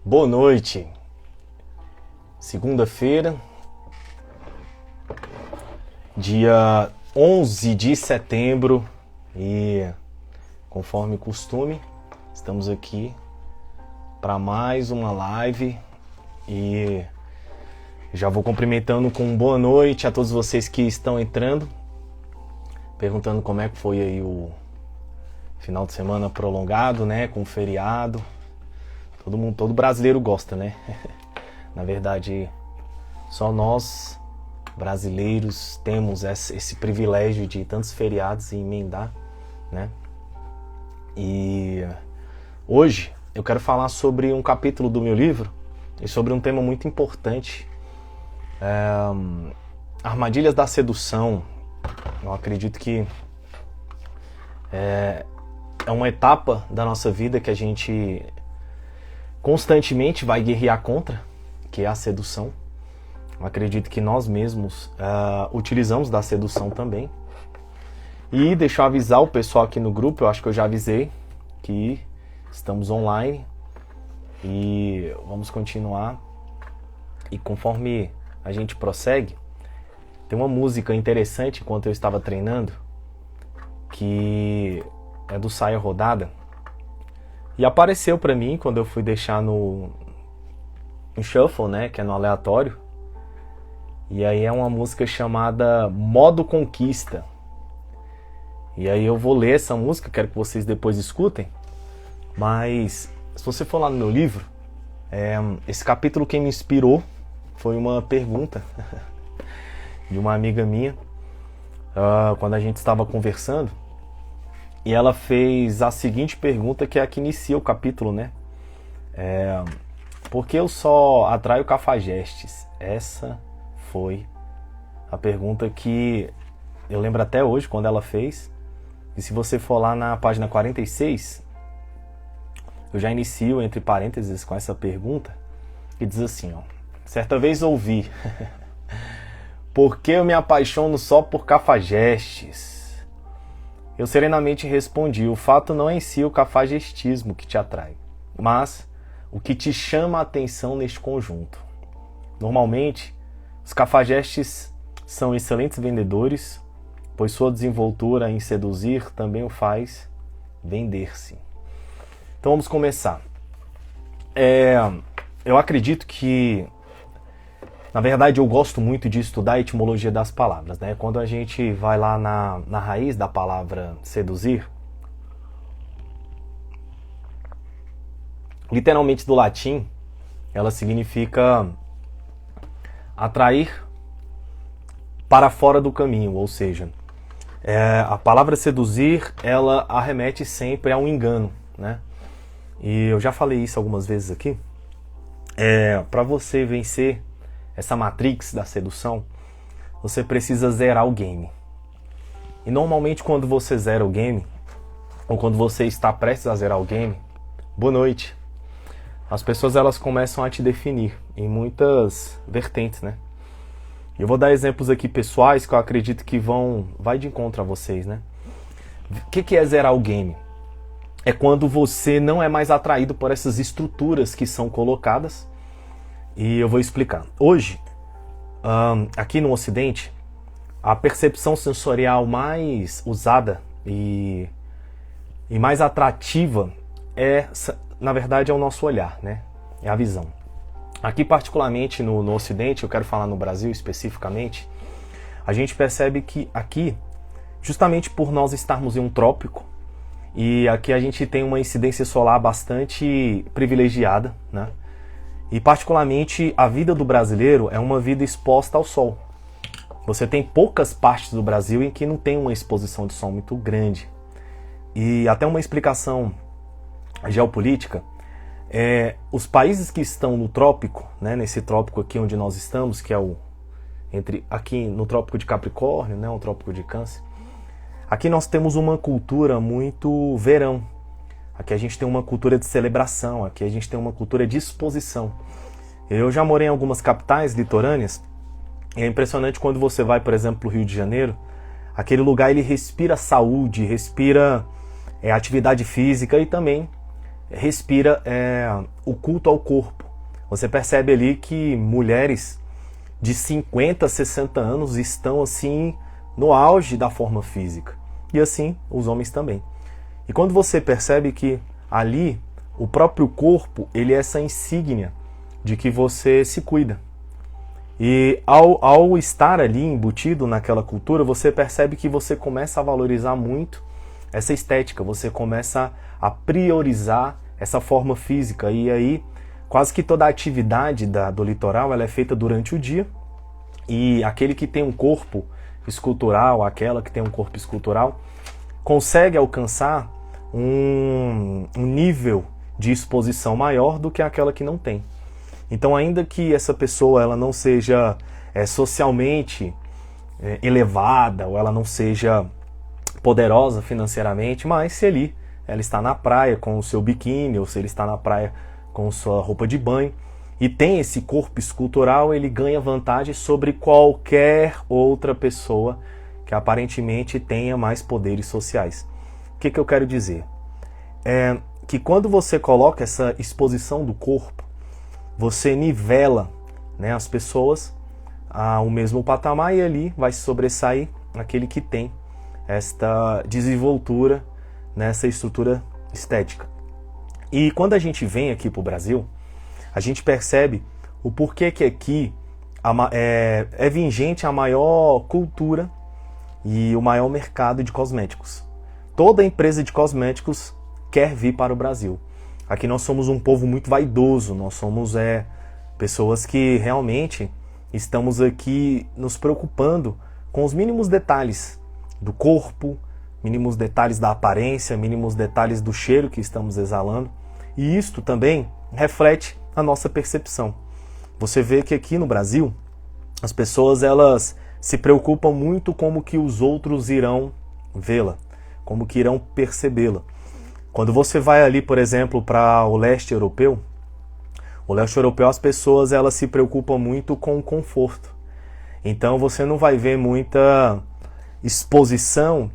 Boa noite. Segunda-feira, dia 11 de setembro e, conforme costume, estamos aqui para mais uma live e já vou cumprimentando com boa noite a todos vocês que estão entrando, perguntando como é que foi aí o final de semana prolongado, né, com o feriado. Todo brasileiro gosta, né? Na verdade, só nós brasileiros temos esse privilégio de tantos feriados e emendar, né? E hoje eu quero falar sobre um capítulo do meu livro e sobre um tema muito importante, armadilhas da sedução. Eu acredito que é uma etapa da nossa vida que a gente constantemente vai guerrear contra, que é a sedução. Eu acredito que nós mesmos utilizamos da sedução também. E deixa eu avisar o pessoal aqui no grupo, eu acho que eu já avisei, que estamos online e vamos continuar. E conforme a gente prossegue, tem uma música interessante enquanto eu estava treinando, que é do Saia Rodada. E apareceu pra mim quando eu fui deixar no shuffle, né, que é no aleatório. E aí é uma música chamada Modo Conquista. E aí eu vou ler essa música, quero que vocês depois escutem. Mas se você for lá no meu livro, esse capítulo quem me inspirou foi uma pergunta de uma amiga minha, quando a gente estava conversando. E ela fez a seguinte pergunta, que é a que inicia o capítulo, né? Por que eu só atraio cafajestes? Essa foi a pergunta que eu lembro até hoje, quando ela fez. E se você for lá na página 46, eu já inicio entre parênteses com essa pergunta, que diz assim, ó. Certa vez ouvi, por que eu me apaixono só por cafajestes? Eu serenamente respondi, o fato não é em si o cafajestismo que te atrai, mas o que te chama a atenção neste conjunto. Normalmente, os cafajestes são excelentes vendedores, pois sua desenvoltura em seduzir também o faz vender-se. Então vamos começar. Eu acredito que, na verdade, eu gosto muito de estudar a etimologia das palavras, né? Quando a gente vai lá na raiz da palavra seduzir, literalmente do latim, ela significa atrair para fora do caminho, ou seja, a palavra seduzir, ela arremete sempre a um engano, né? E eu já falei isso algumas vezes aqui. Para você vencer essa matrix da sedução, você precisa zerar o game. E normalmente quando você zera o game, ou quando você está prestes a zerar o game, boa noite, as pessoas elas começam a te definir em muitas vertentes, né? Eu vou dar exemplos aqui pessoais que eu acredito que vai de encontro a vocês, né? O que é zerar o game? É quando você não é mais atraído por essas estruturas que são colocadas. E eu vou explicar. Hoje, aqui no Ocidente, a percepção sensorial mais usada e mais atrativa na verdade, é o nosso olhar, né? É a visão. Aqui, particularmente no Ocidente, eu quero falar no Brasil especificamente, a gente percebe que aqui, justamente por nós estarmos em um trópico, e aqui a gente tem uma incidência solar bastante privilegiada, né? E particularmente a vida do brasileiro é uma vida exposta ao sol. Você tem poucas partes do Brasil em que não tem uma exposição de sol muito grande. E até uma explicação geopolítica, os países que estão no trópico, né, nesse trópico aqui onde nós estamos, que é aqui no trópico de Capricórnio, né, o trópico de Câncer, aqui nós temos uma cultura muito verão. Aqui a gente tem uma cultura de celebração, aqui a gente tem uma cultura de exposição. Eu já morei em algumas capitais litorâneas e é impressionante quando você vai, por exemplo, para o Rio de Janeiro, aquele lugar ele respira saúde, respira atividade física e também respira o culto ao corpo. Você percebe ali que mulheres de 50, 60 anos estão assim no auge da forma física. E assim os homens também. E quando você percebe que ali o próprio corpo, ele é essa insígnia de que você se cuida. E ao estar ali embutido naquela cultura, você percebe que você começa a valorizar muito essa estética, você começa a priorizar essa forma física. E aí, quase que toda a atividade do litoral ela é feita durante o dia. E aquele que tem um corpo escultural, aquela que tem um corpo escultural, consegue alcançar um nível de exposição maior do que aquela que não tem. Então, ainda que essa pessoa ela não seja socialmente elevada, ou ela não seja poderosa financeiramente, mas se ali ela está na praia com o seu biquíni, ou se ele está na praia com sua roupa de banho, e tem esse corpo escultural, ele ganha vantagem sobre qualquer outra pessoa que aparentemente tenha mais poderes sociais. O que eu quero dizer? É que quando você coloca essa exposição do corpo, você nivela, né, as pessoas ao mesmo patamar, e ali vai sobressair aquele que tem esta desenvoltura nessa estrutura estética. E quando a gente vem aqui para o Brasil, a gente percebe o porquê que aqui é vigente a maior cultura e o maior mercado de cosméticos. Toda empresa de cosméticos quer vir para o Brasil. Aqui nós somos um povo muito vaidoso, nós somos pessoas que realmente estamos aqui nos preocupando com os mínimos detalhes do corpo, mínimos detalhes da aparência, mínimos detalhes do cheiro que estamos exalando. E isto também reflete a nossa percepção. Você vê que aqui no Brasil, as pessoas elas se preocupam muito como que os outros irão vê-la, como que irão percebê-la. Quando você vai ali, por exemplo, para o leste europeu, as pessoas elas se preocupam muito com o conforto. Então você não vai ver muita exposição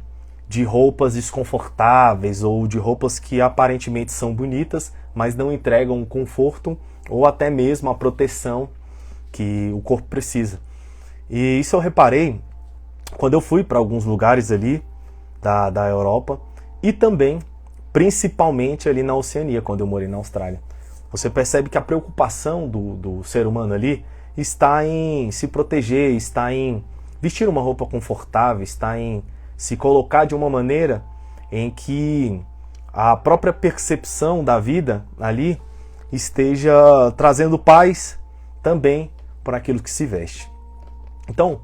de roupas desconfortáveis ou de roupas que aparentemente são bonitas, mas não entregam o conforto ou até mesmo a proteção que o corpo precisa. E isso eu reparei quando eu fui para alguns lugares ali da Europa e também, principalmente ali na Oceania, quando eu morei na Austrália. Você percebe que a preocupação do ser humano ali está em se proteger, está em vestir uma roupa confortável, está em se colocar de uma maneira em que a própria percepção da vida ali esteja trazendo paz também para aquilo que se veste. Então,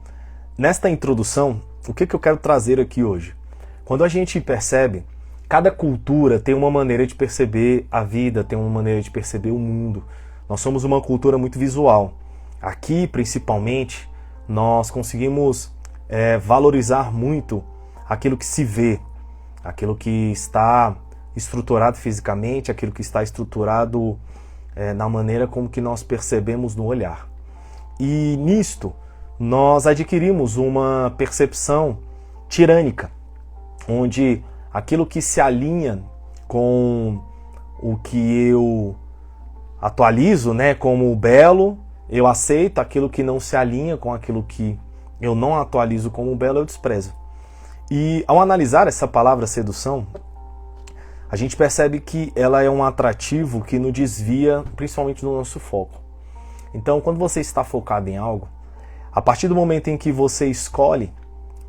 nesta introdução, o que eu quero trazer aqui hoje? Quando a gente percebe, cada cultura tem uma maneira de perceber a vida, tem uma maneira de perceber o mundo. Nós somos uma cultura muito visual. Aqui, principalmente, nós conseguimos valorizar muito aquilo que se vê, aquilo que está estruturado fisicamente, aquilo que está estruturado na maneira como que nós percebemos no olhar. E nisto, nós adquirimos uma percepção tirânica, onde aquilo que se alinha com o que eu atualizo, né, como belo, eu aceito. Aquilo que não se alinha com aquilo que eu não atualizo como belo, eu desprezo. E ao analisar essa palavra sedução, a gente percebe que ela é um atrativo que nos desvia principalmente do nosso foco. Então, quando você está focado em algo, a partir do momento em que você escolhe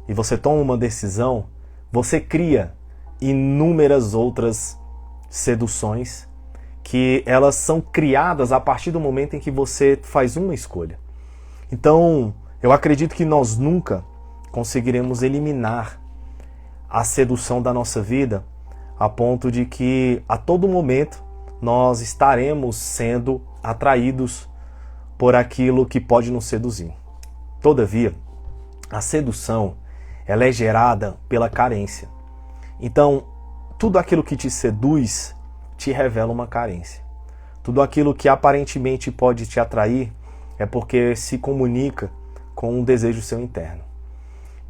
e você toma uma decisão, você cria inúmeras outras seduções que elas são criadas a partir do momento em que você faz uma escolha. Então, eu acredito que nós nunca conseguiremos eliminar a sedução da nossa vida a ponto de que a todo momento nós estaremos sendo atraídos por aquilo que pode nos seduzir. Todavia, a sedução ela é gerada pela carência. Então, tudo aquilo que te seduz te revela uma carência. Tudo aquilo que aparentemente pode te atrair é porque se comunica com um desejo seu interno.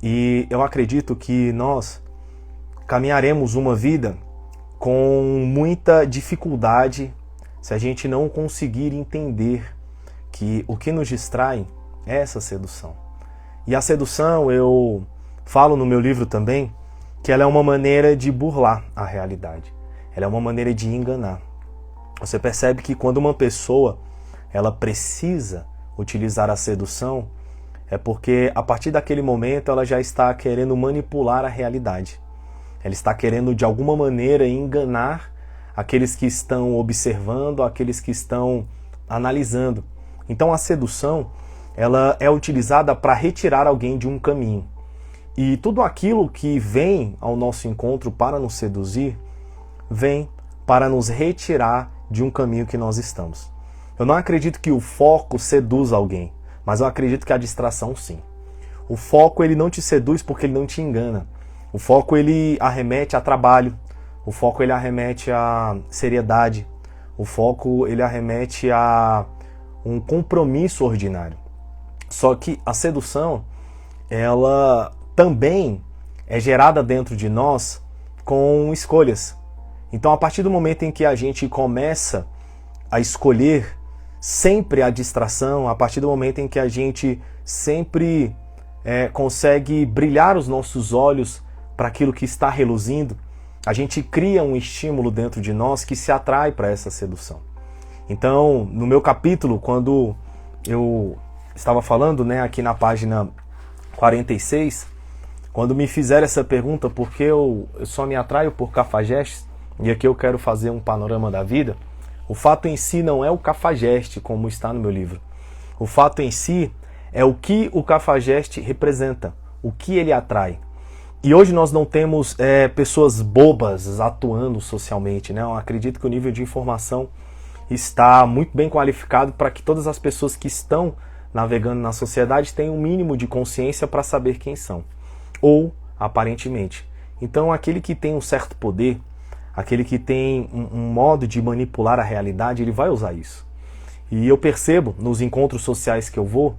E eu acredito que nós caminharemos uma vida com muita dificuldade se a gente não conseguir entender que o que nos distrai é essa sedução. E a sedução, eu falo no meu livro também, que ela é uma maneira de burlar a realidade. Ela é uma maneira de enganar. Você percebe que quando uma pessoa ela precisa utilizar a sedução, é porque a partir daquele momento ela já está querendo manipular a realidade. Ela está querendo de alguma maneira enganar aqueles que estão observando, aqueles que estão analisando. Então a sedução ela é utilizada para retirar alguém de um caminho. E tudo aquilo que vem ao nosso encontro para nos seduzir, vem para nos retirar de um caminho que nós estamos. Eu não acredito que o foco seduza alguém, mas eu acredito que a distração sim. O foco ele não te seduz porque ele não te engana. O foco ele arremete a trabalho, o foco ele arremete a seriedade, o foco ele arremete a um compromisso ordinário. Só que a sedução, ela também é gerada dentro de nós com escolhas. Então, a partir do momento em que a gente começa a escolher sempre a distração, a partir do momento em que a gente sempre consegue brilhar os nossos olhos para aquilo que está reluzindo, a gente cria um estímulo dentro de nós que se atrai para essa sedução. Então, no meu capítulo, quando eu estava falando, aqui na página 46, quando me fizeram essa pergunta, por que eu só me atraio por cafajestes, e aqui eu quero fazer um panorama da vida, o fato em si não é o cafajeste, como está no meu livro. O fato em si é o que o cafajeste representa, o que ele atrai. E hoje nós não temos pessoas bobas atuando socialmente, Eu acredito que o nível de informação está muito bem qualificado para que todas as pessoas que estão navegando na sociedade tenham um mínimo de consciência para saber quem são. Ou, aparentemente. Então, aquele que tem um certo poder, aquele que tem um modo de manipular a realidade, ele vai usar isso. E eu percebo, nos encontros sociais que eu vou,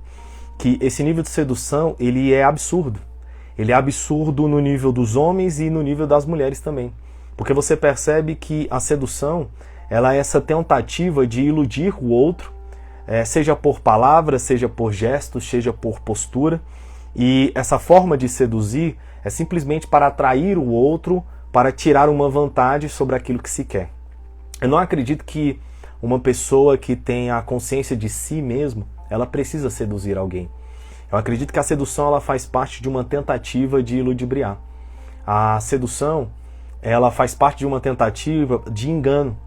que esse nível de sedução, ele é absurdo. Ele é absurdo no nível dos homens e no nível das mulheres também. Porque você percebe que a sedução, ela é essa tentativa de iludir o outro, seja por palavras, seja por gestos, seja por postura. E essa forma de seduzir é simplesmente para atrair o outro, para tirar uma vantagem sobre aquilo que se quer. Eu não acredito que uma pessoa que tenha a consciência de si mesmo, ela precisa seduzir alguém. Eu acredito que a sedução ela faz parte de uma tentativa de ludibriar. A sedução ela faz parte de uma tentativa de engano.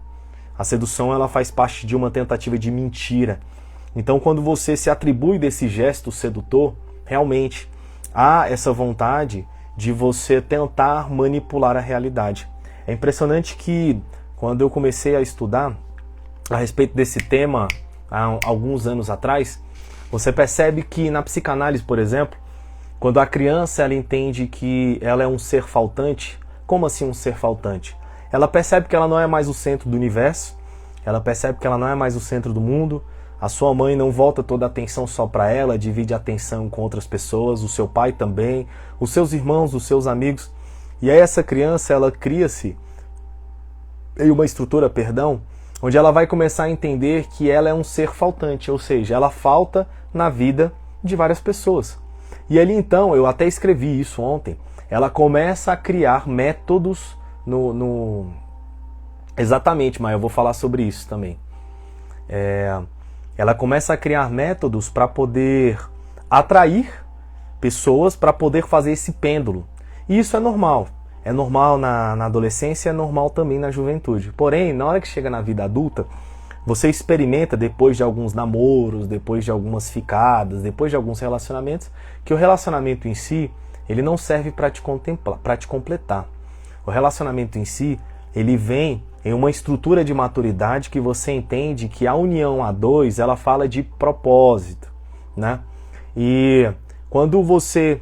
A sedução ela faz parte de uma tentativa de mentira. Então, quando você se atribui desse gesto sedutor, realmente há essa vontade de você tentar manipular a realidade. É impressionante que quando eu comecei a estudar a respeito desse tema há alguns anos atrás, você percebe que na psicanálise, por exemplo, quando a criança ela entende que ela é um ser faltante, como assim um ser faltante? Ela percebe que ela não é mais o centro do universo, ela percebe que ela não é mais o centro do mundo, a sua mãe não volta toda a atenção só para ela, divide a atenção com outras pessoas, o seu pai também, os seus irmãos, os seus amigos. E aí essa criança, ela cria-se em uma estrutura, onde ela vai começar a entender que ela é um ser faltante, ou seja, ela falta na vida de várias pessoas. E ali então, eu até escrevi isso ontem, ela começa a criar métodos Exatamente, mas eu vou falar sobre isso também. Ela começa a criar métodos para poder atrair pessoas, para poder fazer esse pêndulo. E isso é normal. É normal na adolescência, é normal também na juventude. Porém, na hora que chega na vida adulta, você experimenta, depois de alguns namoros, depois de algumas ficadas, depois de alguns relacionamentos, que o relacionamento em si, ele não serve para te contemplar, para te completar. O relacionamento em si, ele vem em uma estrutura de maturidade que você entende que a união a dois, ela fala de propósito, E quando você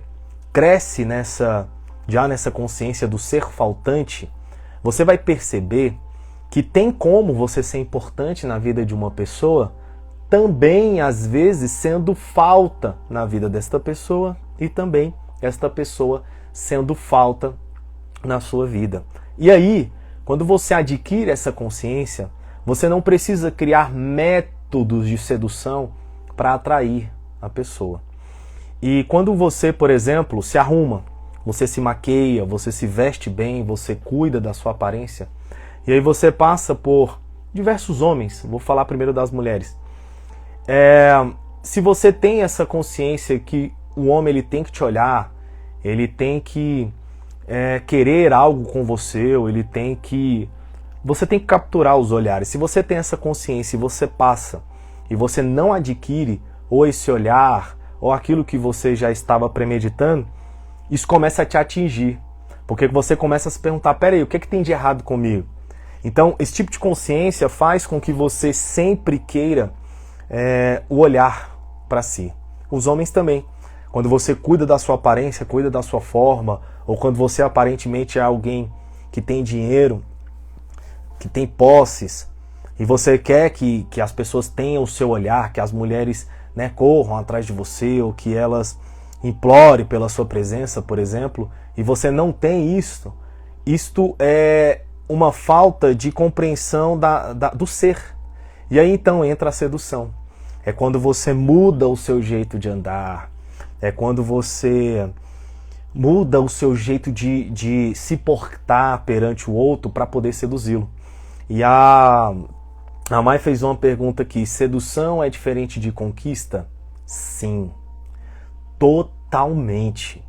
cresce já nessa consciência do ser faltante, você vai perceber que tem como você ser importante na vida de uma pessoa, também às vezes sendo falta na vida desta pessoa e também esta pessoa sendo falta na sua vida. E aí, quando você adquire essa consciência, você não precisa criar métodos de sedução para atrair a pessoa. E quando você, por exemplo, se arruma, você se maqueia, você se veste bem, você cuida da sua aparência, e aí você passa por diversos homens, vou falar primeiro das mulheres. Se você tem essa consciência que o homem ele tem que te olhar, ele tem que querer algo com você, ou ele tem que... Você tem que capturar os olhares. Se você tem essa consciência e você passa, e você não adquire ou esse olhar, ou aquilo que você já estava premeditando, isso começa a te atingir. Porque você começa a se perguntar, peraí, o que é que tem de errado comigo? Então, esse tipo de consciência faz com que você sempre queira o olhar para si. Os homens também. Quando você cuida da sua aparência, cuida da sua forma, ou quando você aparentemente é alguém que tem dinheiro, que tem posses, e você quer que as pessoas tenham o seu olhar, que as mulheres corram atrás de você, ou que elas implorem pela sua presença, por exemplo, e você não tem isto é uma falta de compreensão do ser. E aí então entra a sedução. É quando você muda o seu jeito de andar, é quando você muda o seu jeito de se portar perante o outro para poder seduzi-lo. E a Mai fez uma pergunta aqui: sedução é diferente de conquista? Sim, totalmente.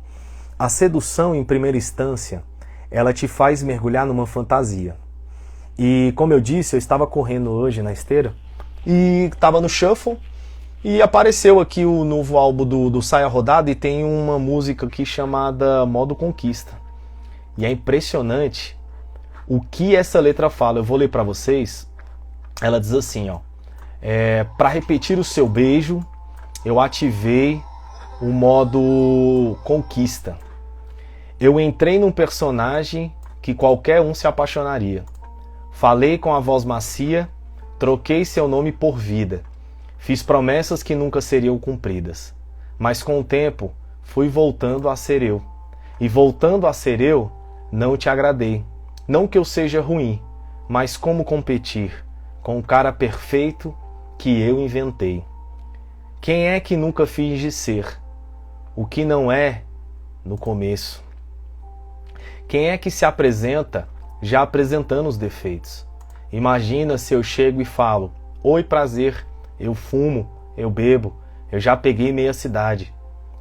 A sedução, em primeira instância, ela te faz mergulhar numa fantasia. E como eu disse, eu estava correndo hoje na esteira e estava no shuffle e apareceu aqui o novo álbum do Saia Rodada e tem uma música aqui chamada Modo Conquista. E é impressionante o que essa letra fala. Eu vou ler para vocês. Ela diz assim, para repetir o seu beijo, eu ativei o modo conquista. Eu entrei num personagem que qualquer um se apaixonaria. Falei com a voz macia, troquei seu nome por vida. Fiz promessas que nunca seriam cumpridas. Mas com o tempo, fui voltando a ser eu. E voltando a ser eu, não te agradei. Não que eu seja ruim, mas como competir com o cara perfeito que eu inventei. Quem é que nunca finge ser o que não é no começo? Quem é que se apresenta já apresentando os defeitos? Imagina se eu chego e falo: oi, prazer, eu fumo, eu bebo, eu já peguei meia cidade.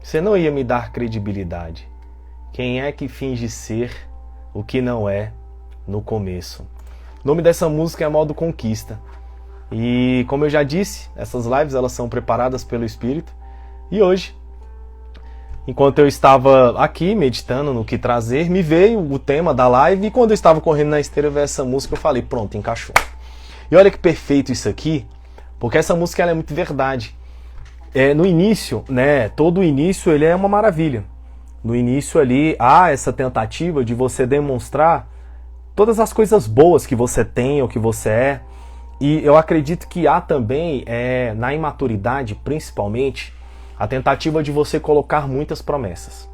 Você não ia me dar credibilidade. Quem é que finge ser o que não é no começo? O nome dessa música é Modo Conquista. E como eu já disse, essas lives elas são preparadas pelo Espírito. E hoje, enquanto eu estava aqui meditando no que trazer, me veio o tema da live. E quando eu estava correndo na esteira, eu vi essa música, eu falei, pronto, encaixou. E olha que perfeito isso aqui, porque essa música ela é muito verdade. No início, todo o início ele é uma maravilha. No início ali há essa tentativa de você demonstrar todas as coisas boas que você tem ou que você é. E eu acredito que há também, na imaturidade principalmente, a tentativa de você colocar muitas promessas.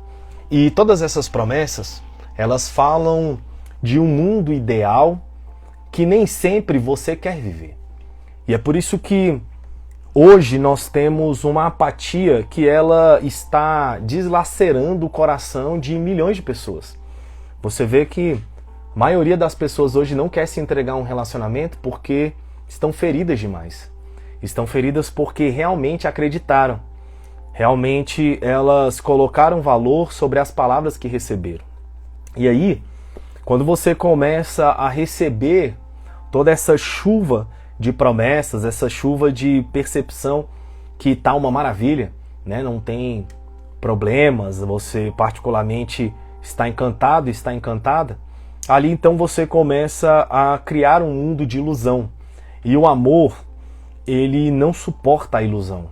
E todas essas promessas, elas falam de um mundo ideal que nem sempre você quer viver. E é por isso que hoje nós temos uma apatia que ela está deslacerando o coração de milhões de pessoas. Você vê que a maioria das pessoas hoje não quer se entregar a um relacionamento porque estão feridas demais. Estão feridas porque realmente acreditaram. Realmente elas colocaram valor sobre as palavras que receberam. E aí, quando você começa a receber toda essa chuva de promessas, essa chuva de percepção que tá uma maravilha, não tem problemas, você particularmente está encantado, está encantada, ali então você começa a criar um mundo de ilusão. E o amor, ele não suporta a ilusão.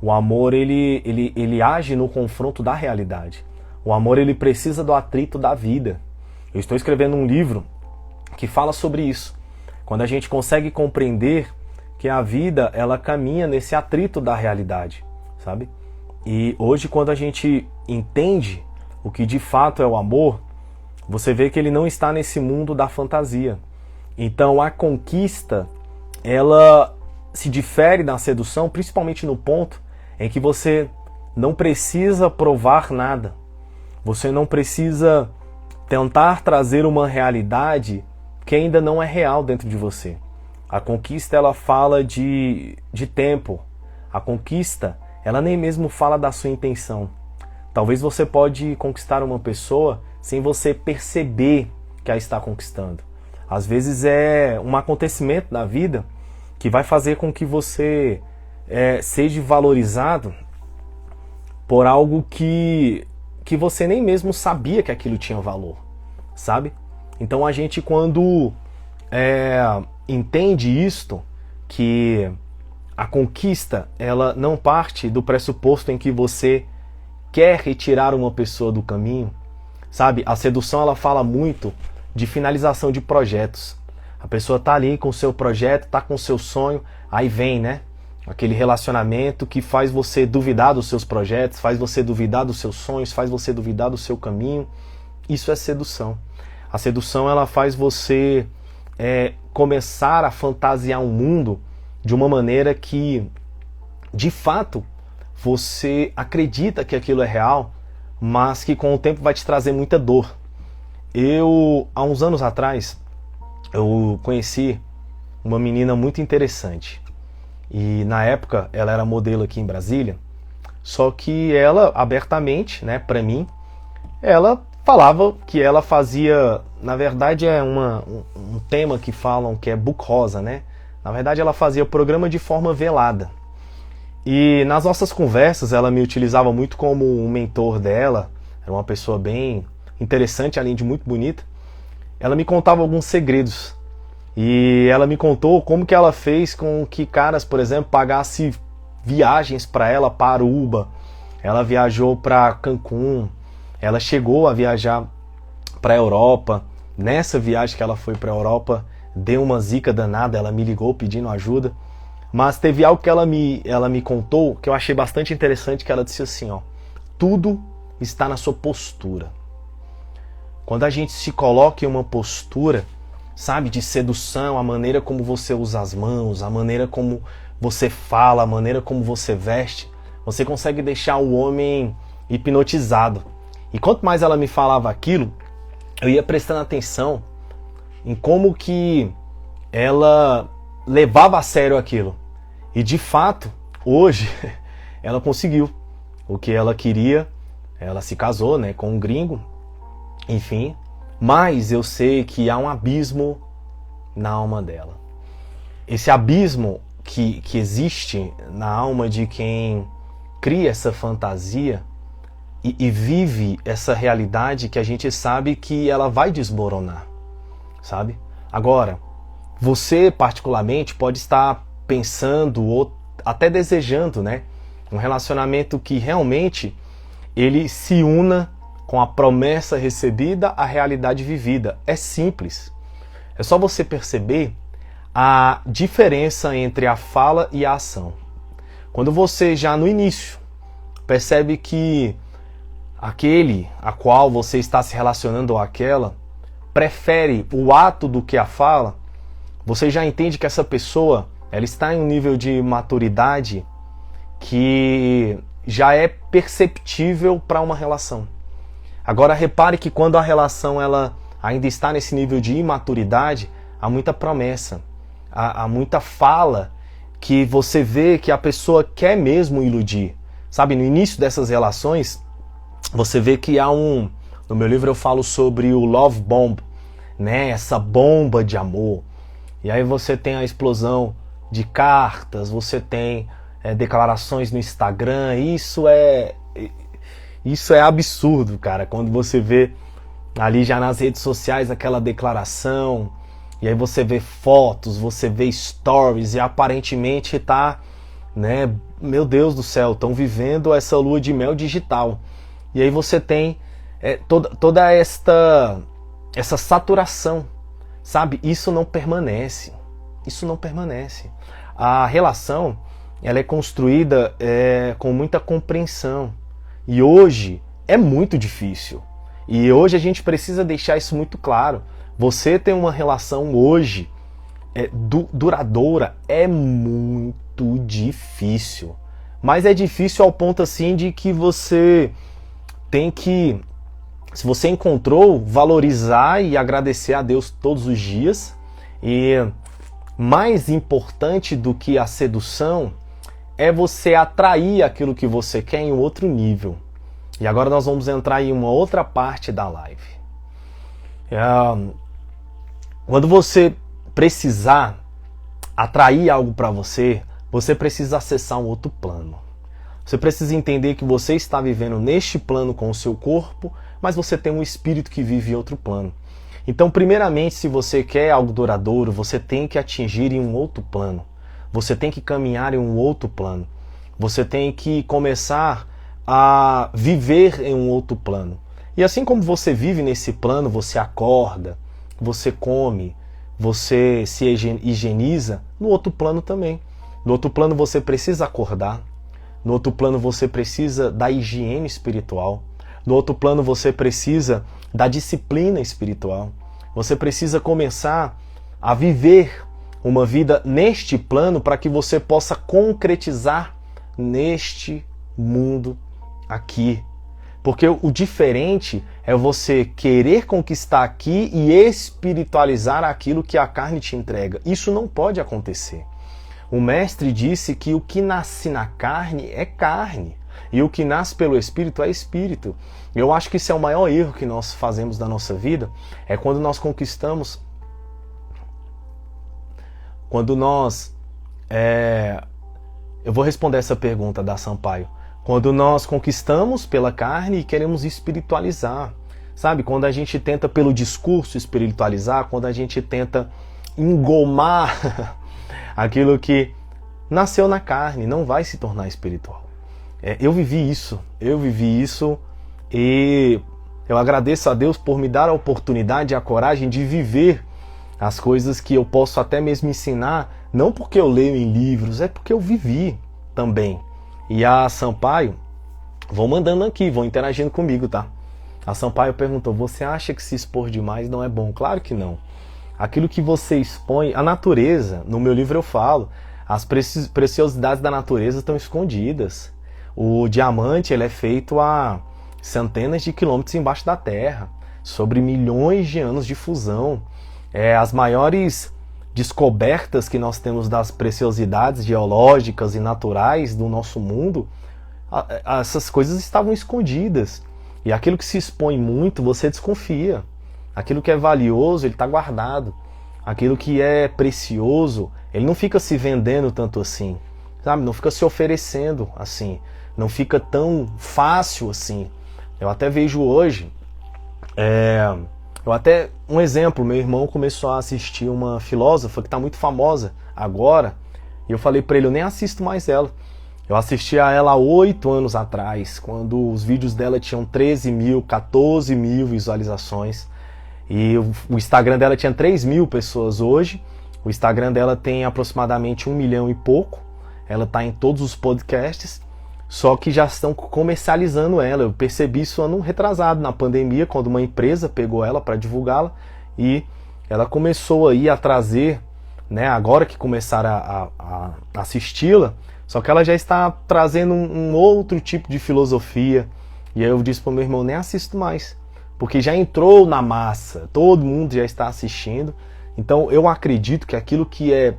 O amor, ele age no confronto da realidade. O amor, ele precisa do atrito da vida. Eu estou escrevendo um livro que fala sobre isso. Quando a gente consegue compreender que a vida, ela caminha nesse atrito da realidade, sabe? E hoje, quando a gente entende o que de fato é o amor, você vê que ele não está nesse mundo da fantasia. Então a conquista, ela se difere da sedução, principalmente no ponto em que você não precisa provar nada. Você não precisa tentar trazer uma realidade que ainda não é real dentro de você. A conquista, ela fala de tempo. A conquista, ela nem mesmo fala da sua intenção. Talvez você pode conquistar uma pessoa sem você perceber que a está conquistando. Às vezes é um acontecimento na vida que vai fazer com que você seja valorizado por algo que você nem mesmo sabia que aquilo tinha valor, sabe? Então a gente, quando entende isto, que a conquista, ela não parte do pressuposto em que você quer retirar uma pessoa do caminho, sabe? A sedução, ela fala muito de finalização de projetos. A pessoa tá ali com o seu projeto, tá com o seu sonho, aí vem, né? Aquele relacionamento que faz você duvidar dos seus projetos, faz você duvidar dos seus sonhos, faz você duvidar do seu caminho. Isso é sedução. A sedução, ela faz você começar a fantasiar um mundo de uma maneira que, de fato, você acredita que aquilo é real, mas que com o tempo vai te trazer muita dor. Há uns anos atrás, eu conheci uma menina muito interessante. E na época ela era modelo aqui em Brasília, só que ela abertamente, né, para mim, ela falava que ela fazia, na verdade um tema que falam que é book rosa, né? Na verdade ela fazia programa de forma velada. E nas nossas conversas ela me utilizava muito como um mentor dela, era uma pessoa bem interessante, além de muito bonita. Ela me contava alguns segredos. E ela me contou como que ela fez com que caras, por exemplo, pagassem viagens para ela para Aruba. Ela viajou para Cancún. Ela chegou a viajar para a Europa. Nessa viagem que ela foi para a Europa, deu uma zica danada. Ela me ligou pedindo ajuda. Mas teve algo que ela me contou que eu achei bastante interessante, que ela disse assim, ó: tudo está na sua postura. Quando a gente se coloca em uma postura, sabe, de sedução, a maneira como você usa as mãos, a maneira como você fala, a maneira como você veste, você consegue deixar o homem hipnotizado. E quanto mais ela me falava aquilo, eu ia prestando atenção em como que ela levava a sério aquilo. E de fato, hoje, ela conseguiu o que ela queria. Ela se casou, né, com um gringo, enfim. Mas eu sei que há um abismo na alma dela. Esse abismo que existe na alma de quem cria essa fantasia e vive essa realidade, que a gente sabe que ela vai desmoronar, sabe? Agora, você particularmente pode estar pensando ou até desejando, né, um relacionamento que realmente ele se una com a promessa recebida, a realidade vivida. É simples. É só você perceber a diferença entre a fala e a ação. Quando você já no início percebe que aquele a qual você está se relacionando ou aquela prefere o ato do que a fala, você já entende que essa pessoa, ela está em um nível de maturidade que já é perceptível para uma relação. Agora repare que quando a relação ela ainda está nesse nível de imaturidade, há muita promessa, há muita fala que você vê que a pessoa quer mesmo iludir. Sabe, no início dessas relações, você vê que há no meu livro eu falo sobre o love bomb, né? Essa bomba de amor. E aí você tem a explosão de cartas, você tem declarações no Instagram. Isso é absurdo, cara, quando você vê ali já nas redes sociais aquela declaração, e aí você vê fotos, você vê stories, e aparentemente tá, né, meu Deus do céu, estão vivendo essa lua de mel digital. E aí você tem toda essa saturação, sabe? Isso não permanece. Isso não permanece. A relação, ela é construída com muita compreensão. E hoje é muito difícil. E hoje a gente precisa deixar isso muito claro. Você ter uma relação hoje duradoura é muito difícil. Mas é difícil ao ponto assim de que você tem que, se você encontrou, valorizar e agradecer a Deus todos os dias. E mais importante do que a sedução é você atrair aquilo que você quer em um outro nível. E agora nós vamos entrar em uma outra parte da live. Quando você precisar atrair algo para você, você precisa acessar um outro plano. Você precisa entender que você está vivendo neste plano com o seu corpo, mas você tem um espírito que vive em outro plano. Então, primeiramente, se você quer algo duradouro, você tem que atingir em um outro plano. Você tem que caminhar em um outro plano. Você tem que começar a viver em um outro plano. E assim como você vive nesse plano, você acorda, você come, você se higieniza, no outro plano também. No outro plano você precisa acordar. No outro plano você precisa da higiene espiritual. No outro plano você precisa da disciplina espiritual. Você precisa começar a viver uma vida neste plano para que você possa concretizar neste mundo aqui. Porque o diferente é você querer conquistar aqui e espiritualizar aquilo que a carne te entrega. Isso não pode acontecer. O mestre disse que o que nasce na carne é carne e o que nasce pelo espírito é espírito. Eu acho que isso é o maior erro que nós fazemos da nossa vida, é quando nós conquistamos, eu vou responder essa pergunta da Sampaio. Quando nós conquistamos pela carne e queremos espiritualizar, sabe? Quando a gente tenta pelo discurso espiritualizar, quando a gente tenta engomar aquilo que nasceu na carne, não vai se tornar espiritual. Eu vivi isso e eu agradeço a Deus por me dar a oportunidade e a coragem de viver as coisas que eu posso até mesmo ensinar, não porque eu leio em livros, é porque eu vivi também. E a Sampaio, vão mandando aqui, vão interagindo comigo, tá? A Sampaio perguntou, você acha que se expor demais não é bom? Claro que não. Aquilo que você expõe, a natureza, no meu livro eu falo, as preciosidades da natureza estão escondidas. O diamante ele é feito a centenas de quilômetros embaixo da terra, sobre milhões de anos de fusão. As maiores descobertas que nós temos das preciosidades geológicas e naturais do nosso mundo, essas coisas estavam escondidas. E aquilo que se expõe muito, você desconfia. Aquilo que é valioso, ele está guardado. Aquilo que é precioso, ele não fica se vendendo tanto assim, sabe? Não fica se oferecendo assim. Não fica tão fácil assim. Eu até vejo hoje, um exemplo, meu irmão começou a assistir uma filósofa que está muito famosa agora, e eu falei para ele, eu nem assisto mais ela. Eu assisti a ela há 8 anos atrás, quando os vídeos dela tinham 13 mil, 14 mil visualizações, e o Instagram dela tinha 3 mil pessoas hoje. O Instagram dela tem aproximadamente 1 milhão e pouco, ela está em todos os podcasts, só que já estão comercializando ela. Eu percebi isso ano retrasado, na pandemia, quando uma empresa pegou ela para divulgá-la e ela começou aí a trazer, né, agora que começaram a assisti-la, só que ela já está trazendo um outro tipo de filosofia. E aí eu disse para o meu irmão, nem assisto mais, porque já entrou na massa, todo mundo já está assistindo. Então eu acredito que aquilo que é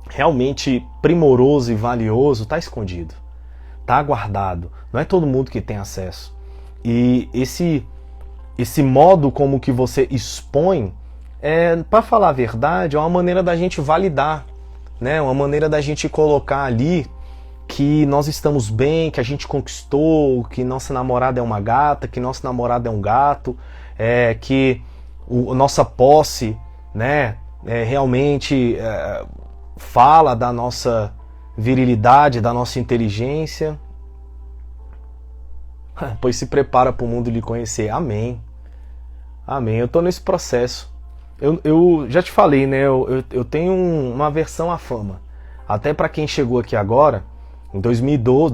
realmente primoroso e valioso está escondido. Está guardado, não é todo mundo que tem acesso. E esse modo como que você expõe, para falar a verdade, é uma maneira da gente validar, né? Uma maneira da gente colocar ali que nós estamos bem, que a gente conquistou, que nossa namorada é uma gata, que nosso namorado é um gato, que nossa posse, né, realmente fala da nossa virilidade, da nossa inteligência. Pois se prepara para o mundo lhe conhecer. Amém. Amém. Eu estou nesse processo. Eu já te falei, né? Eu tenho uma aversão à fama. Até para quem chegou aqui agora, em 2011,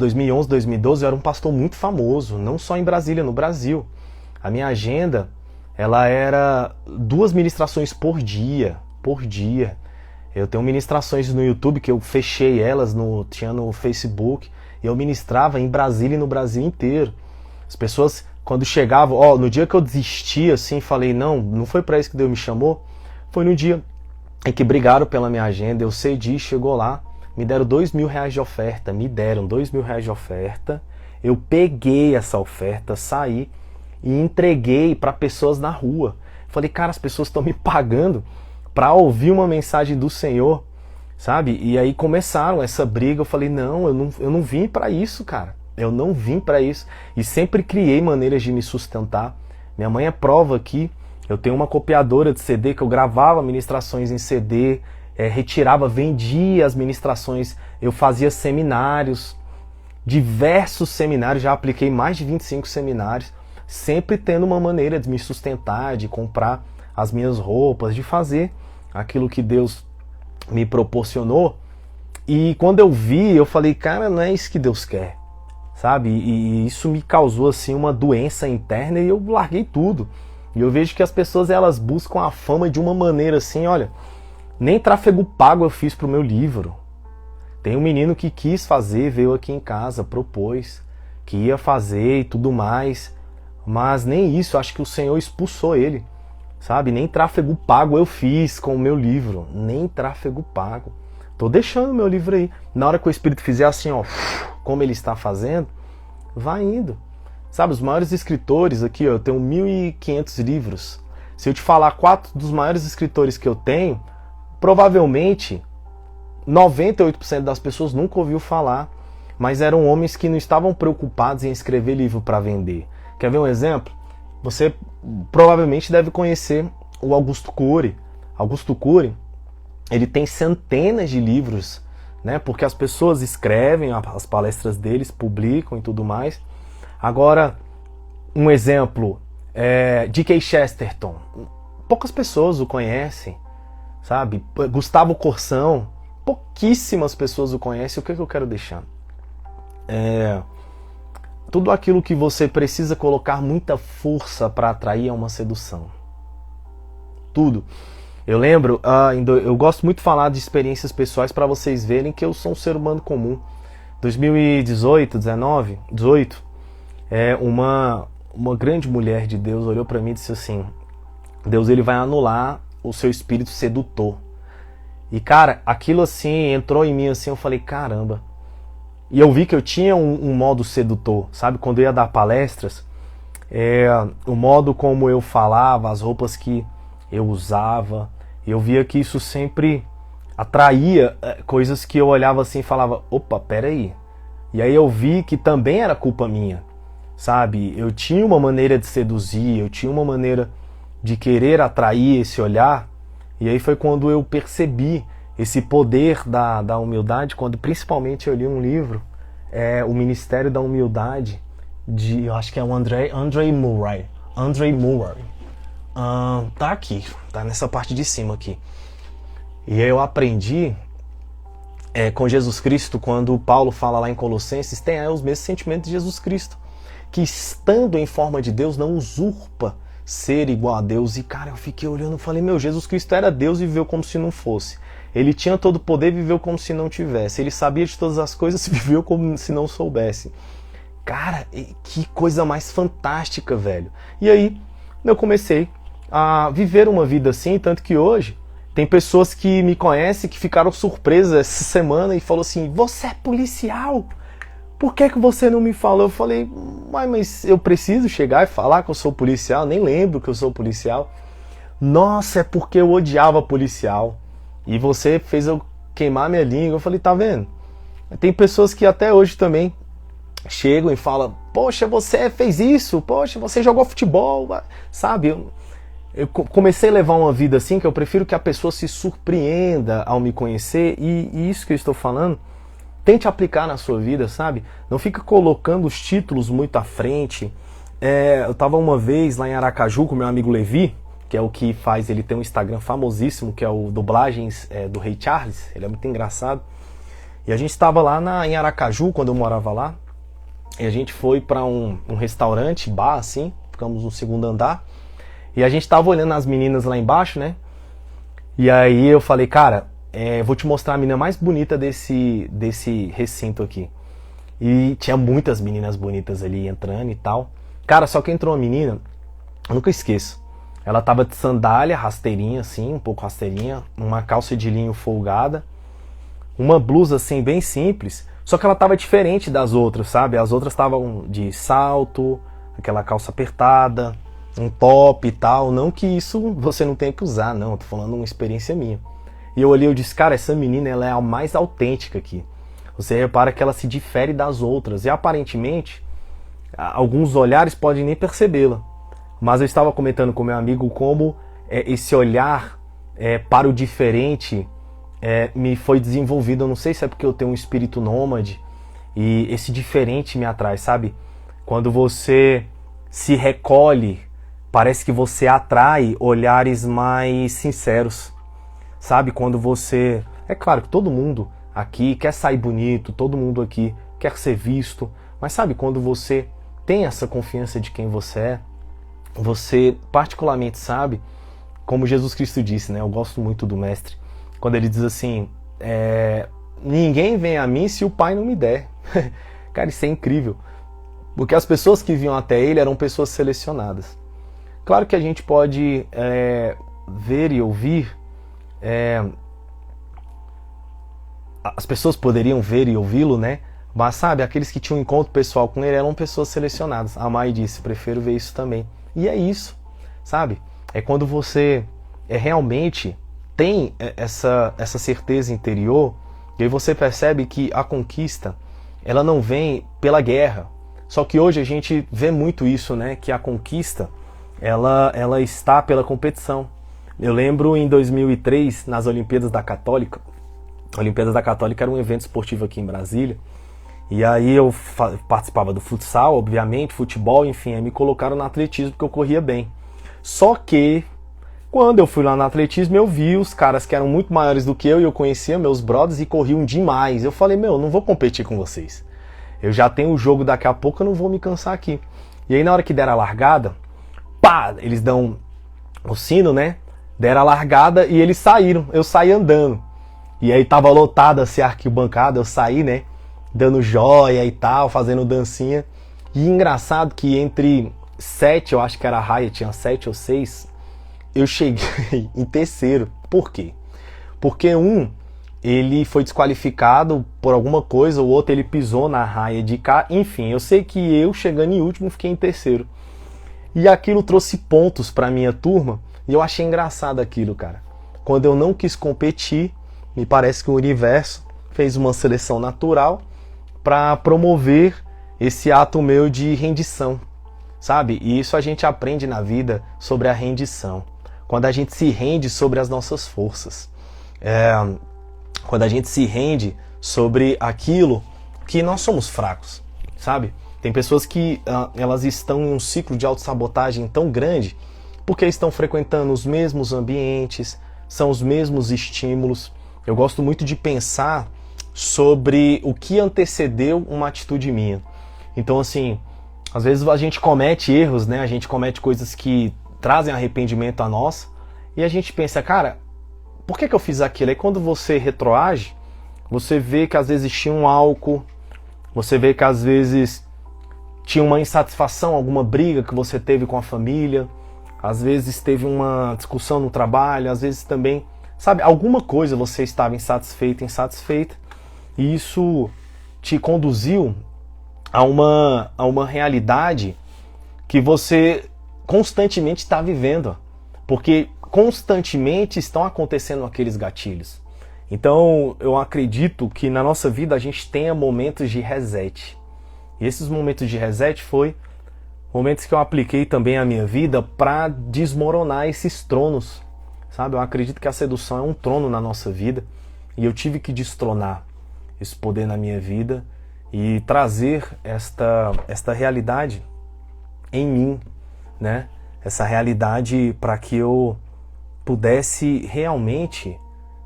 2012, eu era um pastor muito famoso, não só em Brasília, no Brasil. A minha agenda, ela era 2 ministrações por dia. Eu tenho ministrações no YouTube que eu fechei elas, tinha no Facebook, e eu ministrava em Brasília e no Brasil inteiro. As pessoas, quando chegavam, no dia que eu desisti, assim, falei, não foi para isso que Deus me chamou, foi no dia em que brigaram pela minha agenda, eu cedi, chegou lá, me deram R$2.000 de oferta, eu peguei essa oferta, saí e entreguei para pessoas na rua. Falei, cara, as pessoas estão me pagando para ouvir uma mensagem do Senhor, sabe? E aí começaram essa briga, eu falei, não, eu não vim para isso, cara. Eu não vim para isso. E sempre criei maneiras de me sustentar. Minha mãe é prova aqui. Eu tenho uma copiadora de CD que eu gravava ministrações em CD, retirava, vendia as ministrações, eu fazia seminários, diversos seminários, já apliquei mais de 25 seminários, sempre tendo uma maneira de me sustentar, de comprar as minhas roupas, de fazer aquilo que Deus me proporcionou. E quando eu vi, eu falei, cara, não é isso que Deus quer, sabe? E isso me causou assim uma doença interna e eu larguei tudo. E eu vejo que as pessoas, elas buscam a fama de uma maneira assim, olha, nem tráfego pago eu fiz pro meu livro. Tem um menino que quis fazer, veio aqui em casa, propôs, que ia fazer e tudo mais, mas nem isso, acho que o Senhor expulsou ele, sabe? Nem tráfego pago eu fiz com o meu livro, nem tráfego pago. Tô deixando meu livro aí. Na hora que o Espírito fizer assim, ó, como ele está fazendo, vai indo. Sabe, os maiores escritores aqui, ó, eu tenho 1.500 livros. Se eu te falar 4 dos maiores escritores que eu tenho, provavelmente 98% das pessoas nunca ouviu falar, mas eram homens que não estavam preocupados em escrever livro para vender. Quer ver um exemplo? Você provavelmente deve conhecer o Augusto Cury. Augusto Cury, ele tem centenas de livros, né? Porque as pessoas escrevem as palestras deles, publicam e tudo mais. Agora, um exemplo, D.K. Chesterton. Poucas pessoas o conhecem, sabe? Gustavo Corsão, pouquíssimas pessoas o conhecem. O que eu quero deixar? Tudo aquilo que você precisa colocar muita força para atrair é uma sedução. Tudo. Eu lembro, eu gosto muito de falar de experiências pessoais para vocês verem que eu sou um ser humano comum. 2018, 18, uma grande mulher de Deus olhou para mim e disse assim, Deus, ele vai anular o seu espírito sedutor. E cara, aquilo assim entrou em mim assim, eu falei, caramba. E eu vi que eu tinha um modo sedutor, sabe? Quando eu ia dar palestras, o modo como eu falava, as roupas que eu usava, eu via que isso sempre atraía coisas que eu olhava assim e falava, opa, peraí. E aí eu vi que também era culpa minha, sabe? Eu tinha uma maneira de seduzir, eu tinha uma maneira de querer atrair esse olhar, e aí foi quando eu percebi esse poder da humildade, quando principalmente eu li um livro, O Ministério da Humildade, eu acho que é o André Murray. Tá aqui, tá nessa parte de cima aqui. E eu aprendi com Jesus Cristo, quando Paulo fala lá em Colossenses, tem os mesmos sentimentos de Jesus Cristo, que estando em forma de Deus não usurpa ser igual a Deus. E cara, eu fiquei olhando e falei, Jesus Cristo era Deus e viveu como se não fosse. Ele tinha todo o poder e viveu como se não tivesse. Ele sabia de todas as coisas e viveu como se não soubesse. Cara, que coisa mais fantástica, velho. E aí, eu comecei a viver uma vida assim, tanto que hoje tem pessoas que me conhecem que ficaram surpresas essa semana e falaram assim, você é policial? Por que você não me falou? Eu falei, mas eu preciso chegar e falar que eu sou policial? Nem lembro que eu sou policial. Nossa, é porque eu odiava policial. E você fez eu queimar minha língua. Eu falei, tá vendo? Tem pessoas que até hoje também chegam e falam, poxa, você fez isso, poxa, você jogou futebol, sabe? Eu comecei a levar uma vida assim, que eu prefiro que a pessoa se surpreenda ao me conhecer, e isso que eu estou falando, tente aplicar na sua vida, sabe? Não fica colocando os títulos muito à frente. Eu estava uma vez lá em Aracaju com meu amigo Levi, que é o que faz, ele tem um Instagram famosíssimo, que é o Dublagens do Rei Charles, ele é muito engraçado. E a gente estava lá em Aracaju, quando eu morava lá, e a gente foi para um restaurante, bar assim, ficamos no segundo andar. E a gente tava olhando as meninas lá embaixo, né? E aí eu falei, cara, vou te mostrar a menina mais bonita desse recinto aqui. E tinha muitas meninas bonitas ali entrando e tal. Cara, só que entrou uma menina, eu nunca esqueço. Ela tava de sandália, rasteirinha assim, um pouco rasteirinha, uma calça de linho folgada, uma blusa assim bem simples, só que ela tava diferente das outras, sabe? As outras estavam de salto, aquela calça apertada, um top e tal. Não que isso você não tenha que usar, não, tô falando uma experiência minha. E eu olhei e disse, cara, essa menina ela é a mais autêntica aqui. Você repara que ela se difere das outras e aparentemente alguns olhares podem nem percebê-la. Mas eu estava comentando com meu amigo como esse olhar para o diferente me foi desenvolvido. Eu não sei se é porque eu tenho um espírito nômade e esse diferente me atrai, sabe? Quando você se recolhe, parece que você atrai olhares mais sinceros, sabe? Quando você... É claro que todo mundo aqui quer sair bonito, todo mundo aqui quer ser visto, mas sabe quando você tem essa confiança de quem você é, você particularmente sabe, como Jesus Cristo disse, né? Eu gosto muito do mestre, quando ele diz assim, ninguém vem a mim se o Pai não me der. Cara, isso é incrível, porque as pessoas que vinham até ele eram pessoas selecionadas. Claro que a gente pode ver e ouvir, as pessoas poderiam ver e ouvi-lo, né? Mas sabe, aqueles que tinham um encontro pessoal com ele eram pessoas selecionadas. A Mai disse, prefiro ver isso também. E é isso, sabe? É quando você realmente tem essa certeza interior, e aí você percebe que a conquista, ela não vem pela guerra. Só que hoje a gente vê muito isso, né? Que a conquista, ela está pela competição. Eu lembro em 2003, nas Olimpíadas da Católica. A Olimpíadas da Católica era um evento esportivo aqui em Brasília. E aí eu participava do futsal, obviamente, futebol, enfim, aí me colocaram no atletismo porque eu corria bem. Só que, quando eu fui lá no atletismo, eu vi os caras que eram muito maiores do que eu e eu conhecia meus brothers e corriam demais. Eu falei, não vou competir com vocês. Eu já tenho o jogo daqui a pouco, eu não vou me cansar aqui. E aí na hora que deram a largada, pá, eles dão o sino, né? Deram a largada e eles saíram, eu saí andando. E aí tava lotada assim, a arquibancada, eu saí, né? Dando joia e tal, fazendo dancinha. E engraçado que entre 7, eu acho que era a raia, tinha 7 ou 6, eu cheguei em terceiro. Por quê? Porque ele foi desqualificado por alguma coisa, o outro ele pisou na raia de cá. Enfim, eu sei que eu, chegando em último, fiquei em terceiro. E aquilo trouxe pontos pra minha turma, e eu achei engraçado aquilo, cara. Quando eu não quis competir, me parece que o universo fez uma seleção natural para promover esse ato meu de rendição, sabe? E isso a gente aprende na vida sobre a rendição. Quando a gente se rende sobre as nossas forças. Quando a gente se rende sobre aquilo que nós somos fracos, sabe? Tem pessoas que elas estão em um ciclo de autossabotagem tão grande porque estão frequentando os mesmos ambientes, são os mesmos estímulos. Eu gosto muito de pensar sobre o que antecedeu uma atitude minha. Então, assim, às vezes a gente comete erros, né? A gente comete coisas que trazem arrependimento a nós e a gente pensa, cara, por que eu fiz aquilo? Aí quando você retroage, você vê que às vezes tinha um álcool, você vê que às vezes tinha uma insatisfação, alguma briga que você teve com a família, às vezes teve uma discussão no trabalho, às vezes também, sabe, alguma coisa você estava insatisfeita, e isso te conduziu a uma realidade que você constantemente está vivendo, porque constantemente estão acontecendo aqueles gatilhos. Então eu acredito que na nossa vida a gente tenha momentos de reset, e esses momentos de reset foi momentos que eu apliquei também à minha vida para desmoronar esses tronos, sabe? Eu acredito que a sedução é um trono na nossa vida e eu tive que destronar esse poder na minha vida e trazer esta realidade em mim, né? Essa realidade para que eu pudesse realmente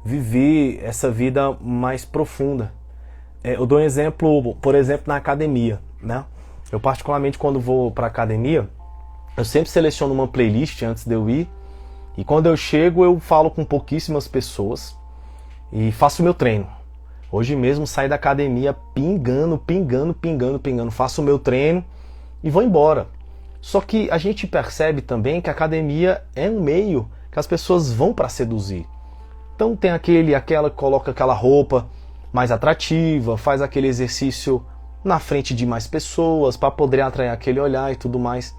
viver essa vida mais profunda. Eu dou um exemplo, por exemplo, na academia, né? Eu particularmente quando vou para academia, Eu sempre seleciono uma playlist antes de eu ir, e quando eu chego eu falo com pouquíssimas pessoas e faço o meu treino. Hoje mesmo saí da academia pingando, faço o meu treino e vou embora. Só que a gente percebe também que a academia é um meio que as pessoas vão para seduzir. Então tem aquela que coloca aquela roupa mais atrativa, faz aquele exercício na frente de mais pessoas para poder atrair aquele olhar e tudo mais.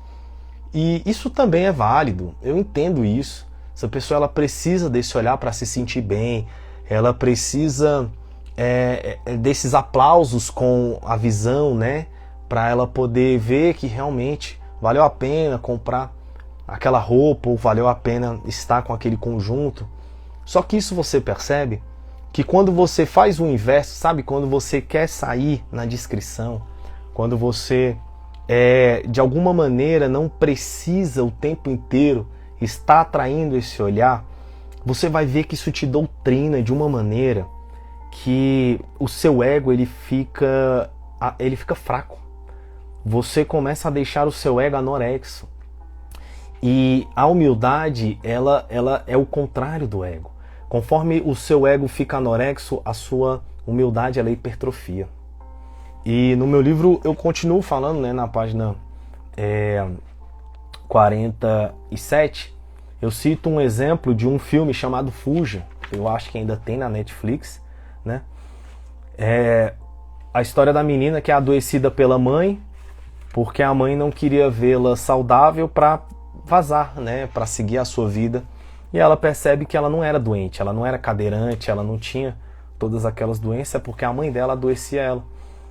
E isso também é válido, eu entendo isso. Essa pessoa ela precisa desse olhar para se sentir bem, ela precisa desses aplausos com a visão, né? Para ela poder ver que realmente valeu a pena comprar aquela roupa ou valeu a pena estar com aquele conjunto. Só que isso você percebe que quando você faz o inverso, sabe? Quando você quer sair na discrição, quando você de alguma maneira não precisa o tempo inteiro estar atraindo esse olhar, você vai ver que isso te doutrina de uma maneira que o seu ego ele fica fraco. Você começa a deixar o seu ego anorexo. E a humildade, ela é o contrário do ego. Conforme o seu ego fica anorexo, a sua humildade ela hipertrofia. E no meu livro eu continuo falando, né, na página 47, eu cito um exemplo de um filme chamado Fuja. Eu acho que ainda tem na Netflix, né? A história da menina que é adoecida pela mãe, porque a mãe não queria vê-la saudável para vazar, né, para seguir a sua vida. E ela percebe que ela não era doente, ela não era cadeirante, ela não tinha todas aquelas doenças, porque a mãe dela adoecia ela.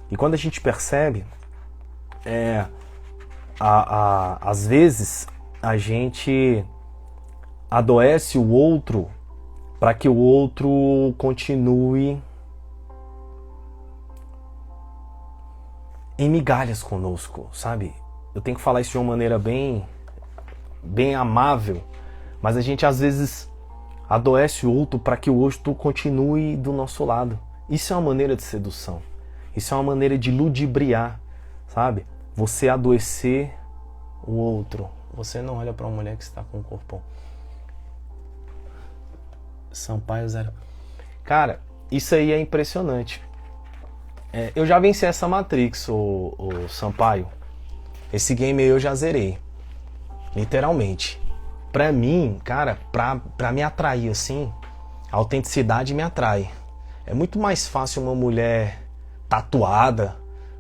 E quando a gente percebe, às vezes a gente adoece o outro para que o outro continue em migalhas conosco, sabe? Eu tenho que falar isso de uma maneira bem amável, mas a gente às vezes adoece o outro para que o outro continue do nosso lado. Isso é uma maneira de sedução. Isso é uma maneira de ludibriar, sabe? Você adoecer o outro. Você não olha para uma mulher que está com um corpão. Sampaio 0. Cara, isso aí é impressionante. Eu já venci essa Matrix, o Sampaio. Esse game aí eu já zerei. Literalmente. Pra mim, cara, pra me atrair assim, a autenticidade me atrai. É muito mais fácil uma mulher tatuada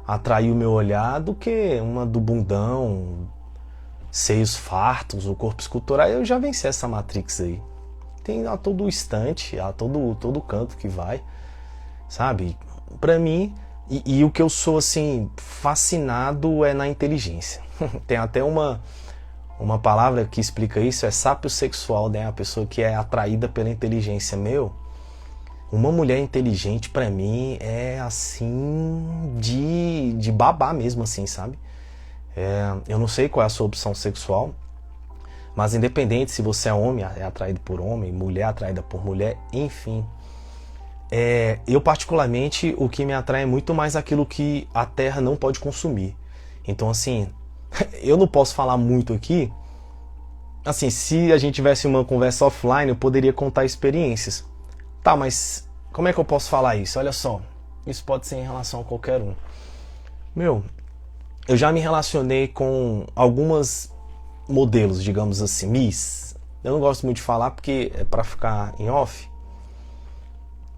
atrair o meu olhar do que uma do bundão, seios fartos, o corpo escultural. Eu já venci essa Matrix aí. Tem a todo instante, a todo canto que vai, sabe? Pra mim, e o que eu sou assim fascinado é na inteligência. Tem até uma palavra que explica isso, é sapiosexual, né? A pessoa que é atraída pela inteligência. Uma mulher inteligente pra mim é assim de babar mesmo, assim, sabe? Eu não sei qual é a sua opção sexual, mas independente se você é homem, é atraído por homem, mulher atraída por mulher, enfim. Eu particularmente, o que me atrai é muito mais aquilo que a Terra não pode consumir. Então assim, eu não posso falar muito aqui. Assim, se a gente tivesse uma conversa offline, eu poderia contar experiências. Tá, mas como é que eu posso falar isso? Olha só, isso pode ser em relação a qualquer um. Eu já me relacionei com algumas modelos, digamos assim, Miss. Eu não gosto muito de falar porque é pra ficar em off.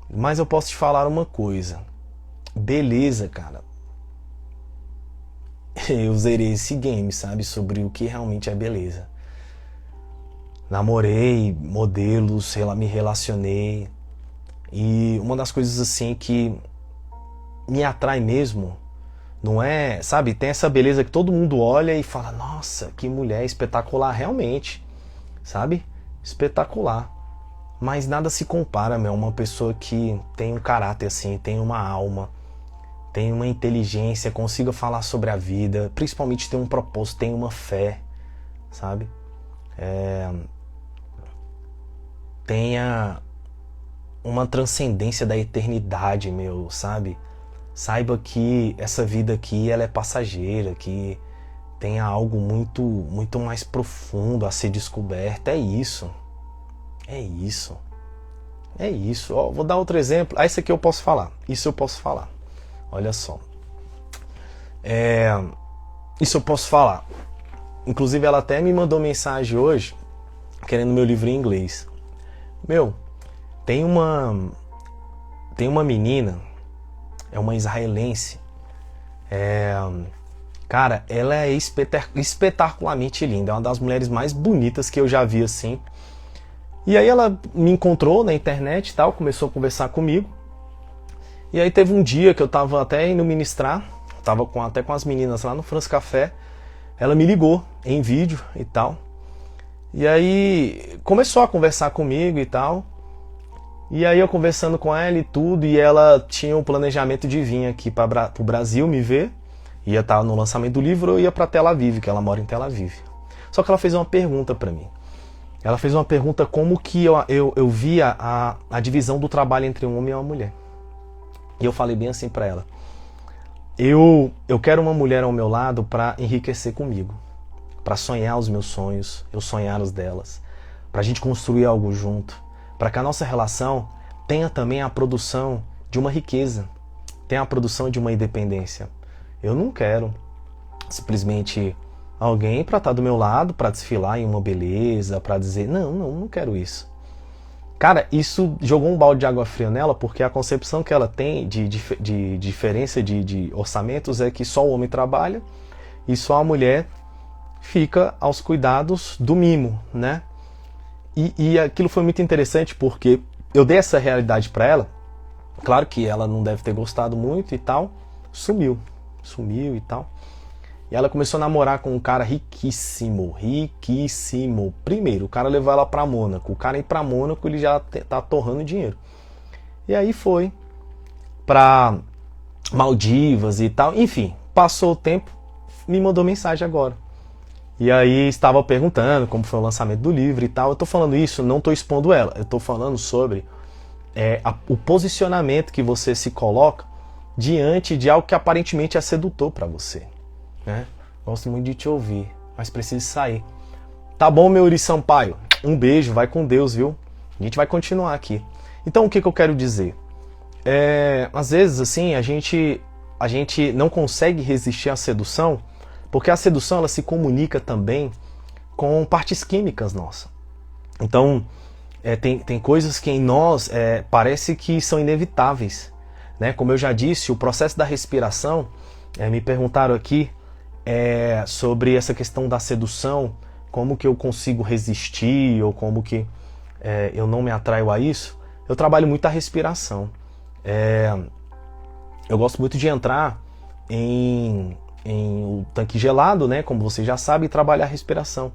Mas eu posso te falar uma coisa. Beleza, cara. Eu zerei esse game, sabe? Sobre o que realmente é beleza. Namorei modelos, me relacionei. E uma das coisas assim que me atrai mesmo, não é, sabe? Tem essa beleza que todo mundo olha e fala, nossa, que mulher espetacular, realmente, sabe? Espetacular. Mas nada se compara, uma pessoa que tem um caráter assim, tem uma alma, tem uma inteligência, consiga falar sobre a vida, principalmente tem um propósito, tem uma fé, sabe? Tenha uma transcendência da eternidade, sabe? Saiba que essa vida aqui, ela é passageira, que tenha algo muito mais profundo a ser descoberto. É isso. É isso. É isso. Ó, vou dar outro exemplo. Esse aqui eu posso falar. Isso eu posso falar. Olha só. Isso eu posso falar. Inclusive ela até me mandou mensagem hoje, querendo meu livro em inglês. Meu, tem uma menina, é uma israelense. Cara, ela é espetacularmente linda. É uma das mulheres mais bonitas que eu já vi assim. E aí ela me encontrou na internet e tal, começou a conversar comigo. E aí teve um dia que eu tava até indo ministrar, tava até com as meninas lá no France Café. Ela me ligou em vídeo e tal. E aí começou a conversar comigo e tal. E aí eu conversando com ela e tudo, e ela tinha o planejamento de vir aqui para o Brasil me ver. Ia estar no lançamento do livro, eu ia para Tel Aviv, que ela mora em Tel Aviv. Só que ela fez uma pergunta para mim. Ela fez uma pergunta como que eu via a divisão do trabalho entre um homem e uma mulher. E eu falei bem assim para ela. Eu quero uma mulher ao meu lado para enriquecer comigo. Para sonhar os meus sonhos, eu sonhar os delas. Para a gente construir algo junto. Para que a nossa relação tenha também a produção de uma riqueza. Tenha a produção de uma independência. Eu não quero simplesmente alguém para estar do meu lado, para desfilar em uma beleza, para dizer, não quero isso. Cara, isso jogou um balde de água fria nela, porque a concepção que ela tem de diferença de orçamentos é que só o homem trabalha e só a mulher fica aos cuidados do mimo, né? E aquilo foi muito interessante porque eu dei essa realidade para ela. Claro que ela não deve ter gostado muito e tal, sumiu e tal. E ela começou a namorar com um cara riquíssimo. Primeiro, o cara levou ela pra Mônaco. O cara ir pra Mônaco, ele já tá torrando dinheiro. E aí foi pra Maldivas e tal. Enfim, passou o tempo, me mandou mensagem agora. E aí estava perguntando como foi o lançamento do livro e tal. Eu tô falando isso, não tô expondo ela. Eu tô falando sobre o posicionamento que você se coloca diante de algo que aparentemente é sedutor pra você. Né? Gosto muito de te ouvir, mas preciso sair. Tá bom, meu Uri Sampaio? Um beijo, vai com Deus, viu? A gente vai continuar aqui. Então, o que eu quero dizer? Às vezes, assim, a gente não consegue resistir à sedução, porque a sedução ela se comunica também com partes químicas nossas. Então, tem coisas que em nós parece que são inevitáveis. Né? Como eu já disse, o processo da respiração, me perguntaram aqui, sobre essa questão da sedução, como que eu consigo resistir ou como que eu não me atraio a isso. Eu trabalho muito a respiração. Eu gosto muito de entrar em o tanque gelado, né, como você já sabe, e trabalhar a respiração.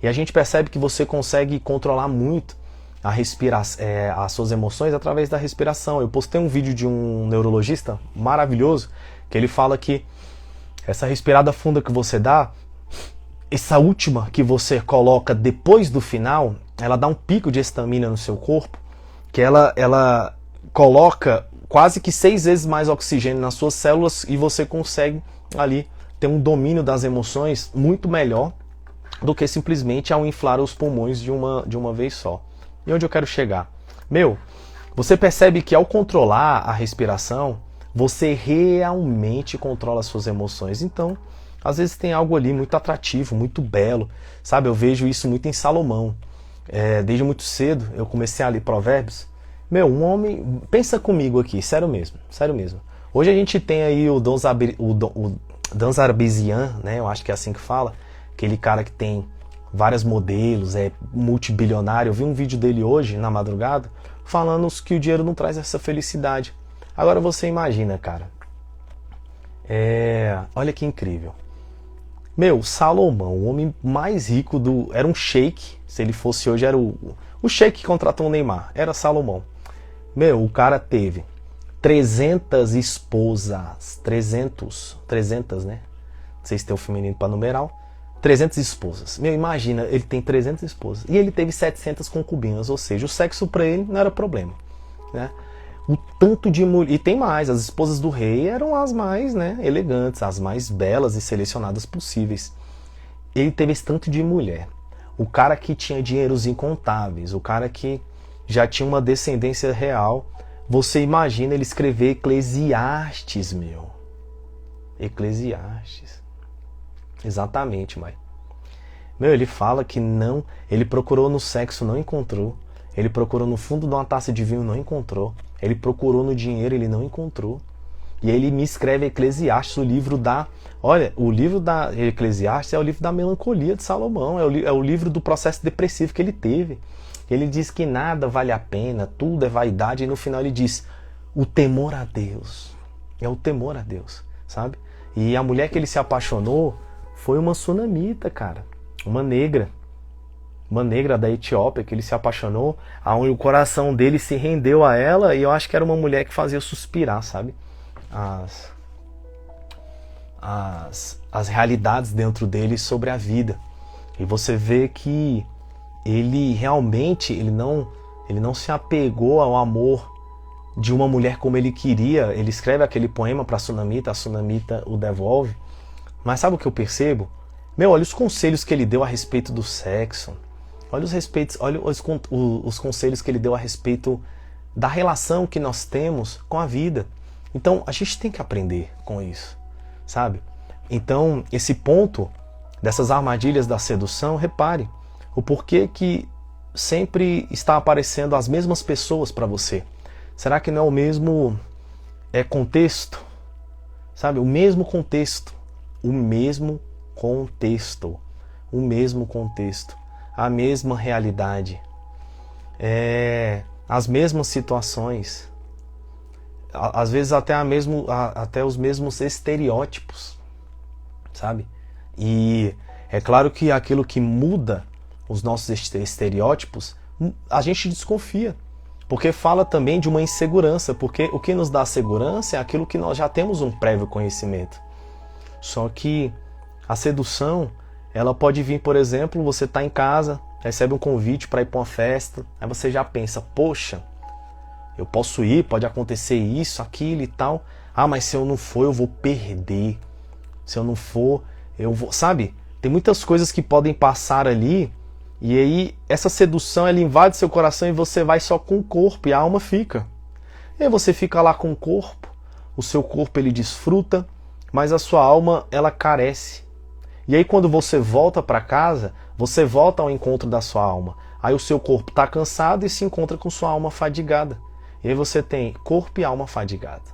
E a gente percebe que você consegue controlar muito as suas emoções através da respiração. Eu postei um vídeo de um neurologista maravilhoso que ele fala que essa respirada funda que você dá, essa última que você coloca depois do final, ela dá um pico de estamina no seu corpo, que ela coloca quase que 6 vezes mais oxigênio nas suas células e você consegue ali ter um domínio das emoções muito melhor do que simplesmente ao inflar os pulmões de uma vez só. E onde eu quero chegar? Você percebe que ao controlar a respiração, você realmente controla as suas emoções. Então, às vezes tem algo ali muito atrativo, muito belo. Sabe, eu vejo isso muito em Salomão. Desde muito cedo, eu comecei a ler Provérbios. Um homem... Pensa comigo aqui, sério mesmo. Hoje a gente tem aí o Dan Arbizian, né? Eu acho que é assim que fala. Aquele cara que tem vários modelos, é multibilionário. Eu vi um vídeo dele hoje, na madrugada, falando que o dinheiro não traz essa felicidade. Agora você imagina, cara. Olha que incrível. Salomão, o homem mais rico era um sheik. Se ele fosse hoje, era o sheik que contratou o Neymar. Era Salomão. O cara teve 300 esposas. 300, né? Não sei se tem o feminino para numeral. 300 esposas. Imagina, ele tem 300 esposas. E ele teve 700 concubinas. Ou seja, o sexo para ele não era problema. Né? O tanto de mulher... E tem mais, as esposas do rei eram as mais, né, elegantes, as mais belas e selecionadas possíveis. ele teve esse tanto de mulher. O cara que tinha dinheiros incontáveis, o cara que já tinha uma descendência real. Você imagina ele escrever Eclesiastes, meu. Eclesiastes. Exatamente, mãe. Meu, ele fala que não, ele procurou no sexo, não encontrou. Ele procurou no fundo de uma taça de vinho, não encontrou. Ele procurou no dinheiro, ele não encontrou. E aí ele me escreve Eclesiastes, o livro da... Olha, o livro da Eclesiastes é o livro da melancolia de Salomão, é o livro do processo depressivo que ele teve. Ele diz que nada vale a pena, tudo é vaidade, e no final ele diz, o temor a Deus. É o temor a Deus, sabe? E a mulher que ele se apaixonou foi uma sunamita, cara. Uma negra da Etiópia que ele se apaixonou, aonde o coração dele se rendeu a ela, e eu acho que era uma mulher que fazia suspirar, sabe? As realidades dentro dele sobre a vida. E você vê que ele realmente ele não se apegou ao amor de uma mulher como ele queria. Ele escreve aquele poema para a Sunamita o devolve. Mas sabe o que eu percebo? Meu, olha os conselhos que ele deu a respeito do sexo. Olha os conselhos que ele deu a respeito da relação que nós temos com a vida. Então, a gente tem que aprender com isso, sabe? Então, esse ponto dessas armadilhas da sedução, repare, o porquê que sempre está aparecendo as mesmas pessoas para você. Será que não é o mesmo contexto? Sabe? O mesmo contexto. O mesmo contexto. O mesmo contexto. A mesma realidade. As mesmas situações. Às vezes até os mesmos estereótipos. Sabe? E é claro que aquilo que muda os nossos estereótipos, a gente desconfia. Porque fala também de uma insegurança. Porque o que nos dá segurança é aquilo que nós já temos um prévio conhecimento. Só que a sedução, ela pode vir, por exemplo, você está em casa, recebe um convite para ir para uma festa, aí você já pensa, poxa, eu posso ir, pode acontecer isso, aquilo e tal. Ah, mas se eu não for, eu vou perder. Se eu não for, eu vou... Sabe? Tem muitas coisas que podem passar ali, e aí essa sedução, ela invade seu coração e você vai só com o corpo, e a alma fica. E aí você fica lá com o corpo, o seu corpo ele desfruta, mas a sua alma, ela carece. E aí quando você volta para casa, você volta ao encontro da sua alma. Aí o seu corpo está cansado e se encontra com sua alma fadigada. E aí você tem corpo e alma fadigada.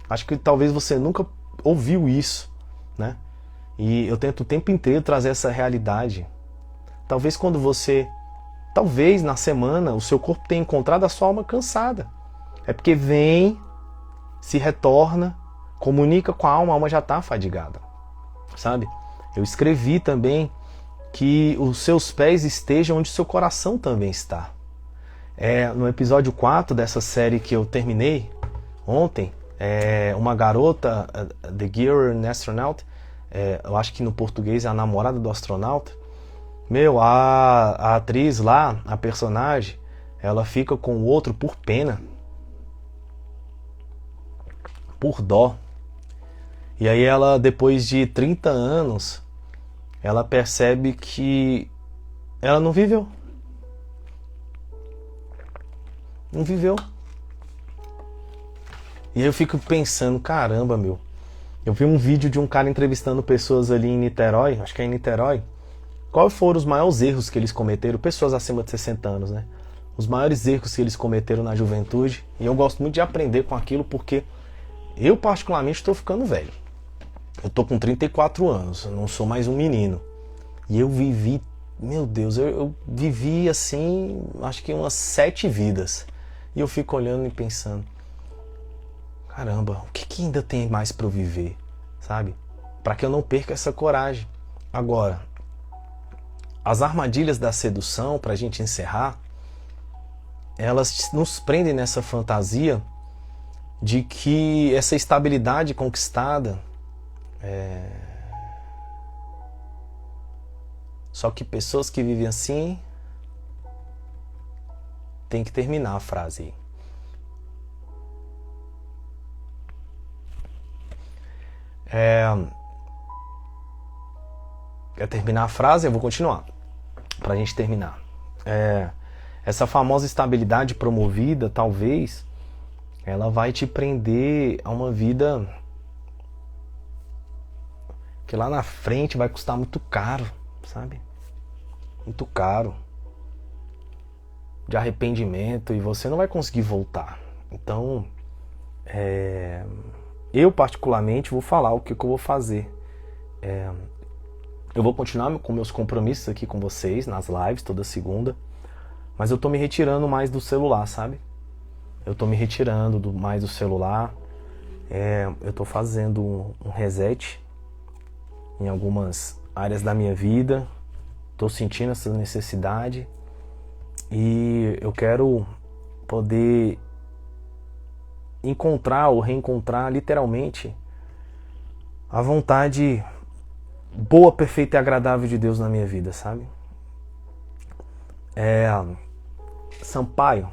Acho que talvez você nunca ouviu isso, né? E eu tento o tempo inteiro trazer essa realidade. Talvez na semana, o seu corpo tenha encontrado a sua alma cansada. É porque vem, se retorna, comunica com a alma já está fadigada, sabe? Eu escrevi também que os seus pés estejam onde seu coração também está. No episódio 4 dessa série que eu terminei ontem, uma garota, The Girl and Astronaut, eu acho que no português é a namorada do astronauta. Meu, a atriz lá, a personagem, ela fica com o outro por pena, por dó. E aí ela, depois de 30 anos, ela percebe que ela não viveu. Não viveu. E aí eu fico pensando, caramba, meu. Eu vi um vídeo de um cara entrevistando pessoas ali em Niterói, acho que é em Niterói. Quais foram os maiores erros que eles cometeram? Pessoas acima de 60 anos, né? Os maiores erros que eles cometeram na juventude. E eu gosto muito de aprender com aquilo porque eu particularmente estou ficando velho. Eu tô com 34 anos, eu não sou mais um menino. E eu vivi, meu Deus, eu vivi assim, acho que umas 7 vidas. E eu fico olhando e pensando, caramba, o que ainda tem mais para eu viver, sabe? Para que eu não perca essa coragem. Agora, as armadilhas da sedução, para a gente encerrar, elas nos prendem nessa fantasia de que essa estabilidade conquistada Só que pessoas que vivem assim tem que terminar a frase aí. Quer terminar a frase? Eu vou continuar, pra gente terminar. Essa famosa estabilidade promovida, talvez, ela vai te prender a uma vida que lá na frente vai custar muito caro, sabe? Muito caro. De arrependimento, e você não vai conseguir voltar. Então, eu particularmente vou falar o que eu vou fazer. Eu vou continuar com meus compromissos aqui com vocês, nas lives, toda segunda, mas eu tô me retirando mais do celular, sabe? Eu tô me retirando mais do celular, eu tô fazendo um reset em algumas áreas da minha vida, tô sentindo essa necessidade, e eu quero poder encontrar ou reencontrar literalmente a vontade boa, perfeita e agradável de Deus na minha vida, sabe? Sampaio,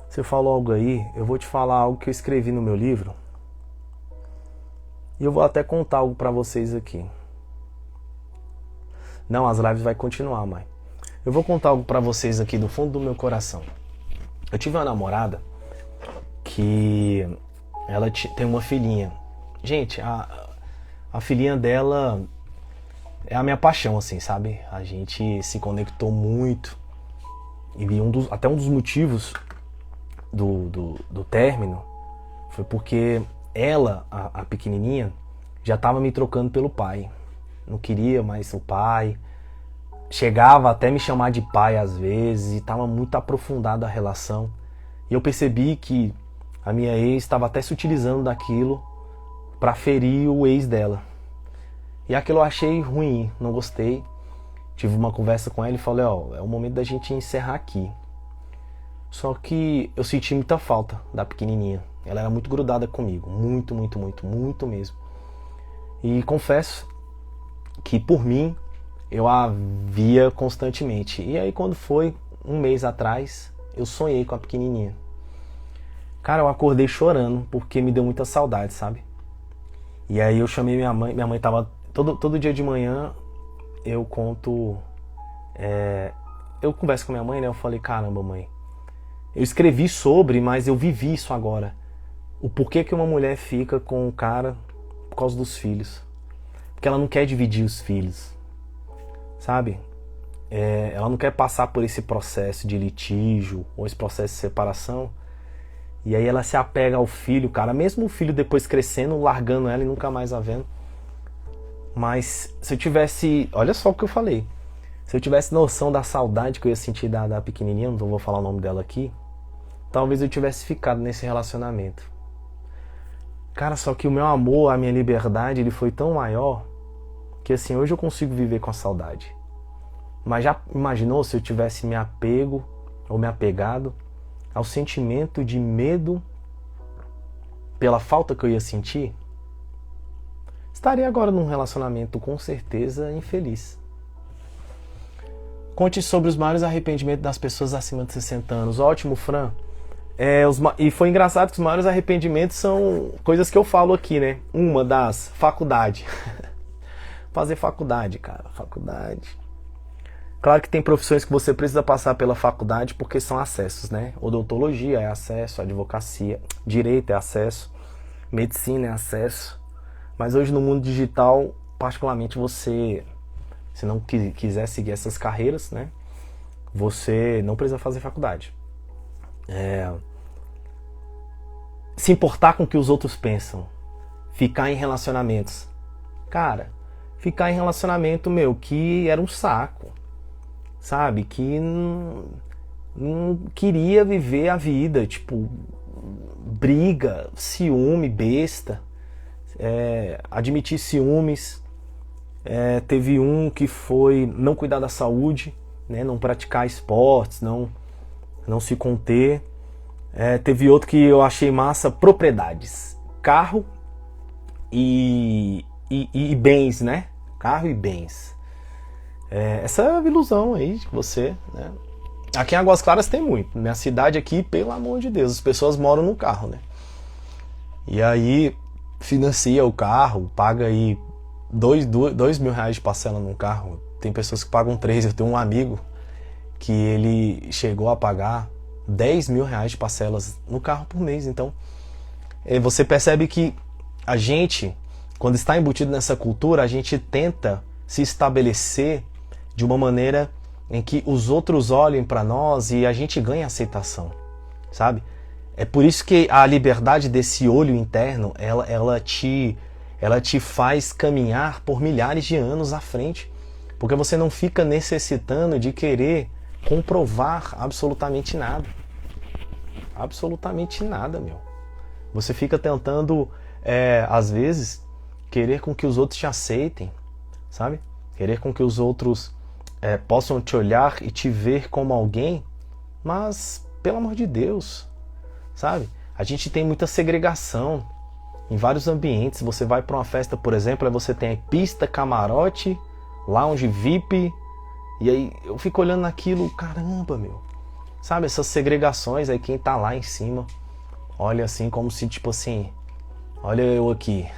você falou algo aí, eu vou te falar algo que eu escrevi no meu livro, e eu vou até contar algo pra vocês aqui. Não, as lives vai continuar, mãe. Eu vou contar algo pra vocês aqui do fundo do meu coração. Eu tive uma namorada que ela tem uma filhinha. Gente, a filhinha dela é a minha paixão, assim, sabe? A gente se conectou muito. E até um dos motivos do término foi porque ela, a pequenininha, já estava me trocando pelo pai. Não queria mais o pai. Chegava até me chamar de pai às vezes, e estava muito aprofundada a relação. E eu percebi que a minha ex estava até se utilizando daquilo para ferir o ex dela. E aquilo eu achei ruim, não gostei. Tive uma conversa com ela e falei, é o momento da gente encerrar aqui. Só que eu senti muita falta da pequenininha. Ela era muito grudada comigo, muito, muito, muito, muito mesmo. E confesso que por mim eu a via constantemente. E aí quando foi um mês atrás, eu sonhei com a pequenininha. Cara, eu acordei chorando porque me deu muita saudade, sabe? E aí eu chamei minha mãe tava todo dia de manhã, eu converso com minha mãe, né? Eu falei, caramba, mãe, eu escrevi sobre, mas eu vivi isso agora. O porquê que uma mulher fica com o cara por causa dos filhos. Porque ela não quer dividir os filhos, sabe? Ela não quer passar por esse processo de litígio ou esse processo de separação. E aí ela se apega ao filho, cara. Mesmo o filho depois crescendo, largando ela e nunca mais a vendo. Mas se eu tivesse... Olha só o que eu falei. Se eu tivesse noção da saudade que eu ia sentir da pequenininha, não vou falar o nome dela aqui, talvez eu tivesse ficado nesse relacionamento. Cara, só que o meu amor, a minha liberdade, ele foi tão maior que assim, hoje eu consigo viver com a saudade. Mas já imaginou se eu tivesse me apego ou me apegado ao sentimento de medo pela falta que eu ia sentir? Estaria agora num relacionamento com certeza infeliz. Conte sobre os maiores arrependimentos das pessoas acima de 60 anos. Ótimo, Fran. E foi engraçado que os maiores arrependimentos são coisas que eu falo aqui, né? Uma das, faculdade. Fazer faculdade, cara. Faculdade. Claro que tem profissões que você precisa passar pela faculdade porque são acessos, né? Odontologia é acesso, advocacia, direito é acesso, medicina é acesso. Mas hoje no mundo digital, particularmente você, se não quiser seguir essas carreiras, né? Você não precisa fazer faculdade. Se importar com o que os outros pensam. Ficar em relacionamentos. Cara, ficar em relacionamento, que era um saco. Sabe? Que não queria viver a vida. Tipo, briga, ciúme, besta. Admitir ciúmes. Teve um que foi não cuidar da saúde, né? Não praticar esportes, não se conter. Teve outro que eu achei massa, propriedades. Carro e bens, né? Carro e bens. Essa é a ilusão aí de você, né? Aqui em Águas Claras tem muito. Minha cidade aqui, pelo amor de Deus, as pessoas moram no carro, né? E aí financia o carro, paga aí R$ 2.000 de parcela num carro. Tem pessoas que pagam 3. Eu tenho um amigo que ele chegou a pagar R$ 10.000 de parcelas no carro por mês. Então, você percebe que a gente, quando está embutido nessa cultura, a gente tenta se estabelecer de uma maneira em que os outros olhem para nós e a gente ganha aceitação, sabe? É por isso que a liberdade desse olho interno, ela te faz caminhar por milhares de anos à frente, porque você não fica necessitando de querer comprovar absolutamente nada. Absolutamente nada, meu. Você fica tentando, às vezes, querer com que os outros te aceitem, sabe? Querer com que os outros possam te olhar e te ver como alguém, mas, pelo amor de Deus, sabe? A gente tem muita segregação em vários ambientes. Você vai para uma festa, por exemplo, aí você tem pista, camarote, lounge VIP, e aí eu fico olhando naquilo, caramba, meu. Sabe, essas segregações, aí quem tá lá em cima olha assim como se, tipo assim, olha eu aqui,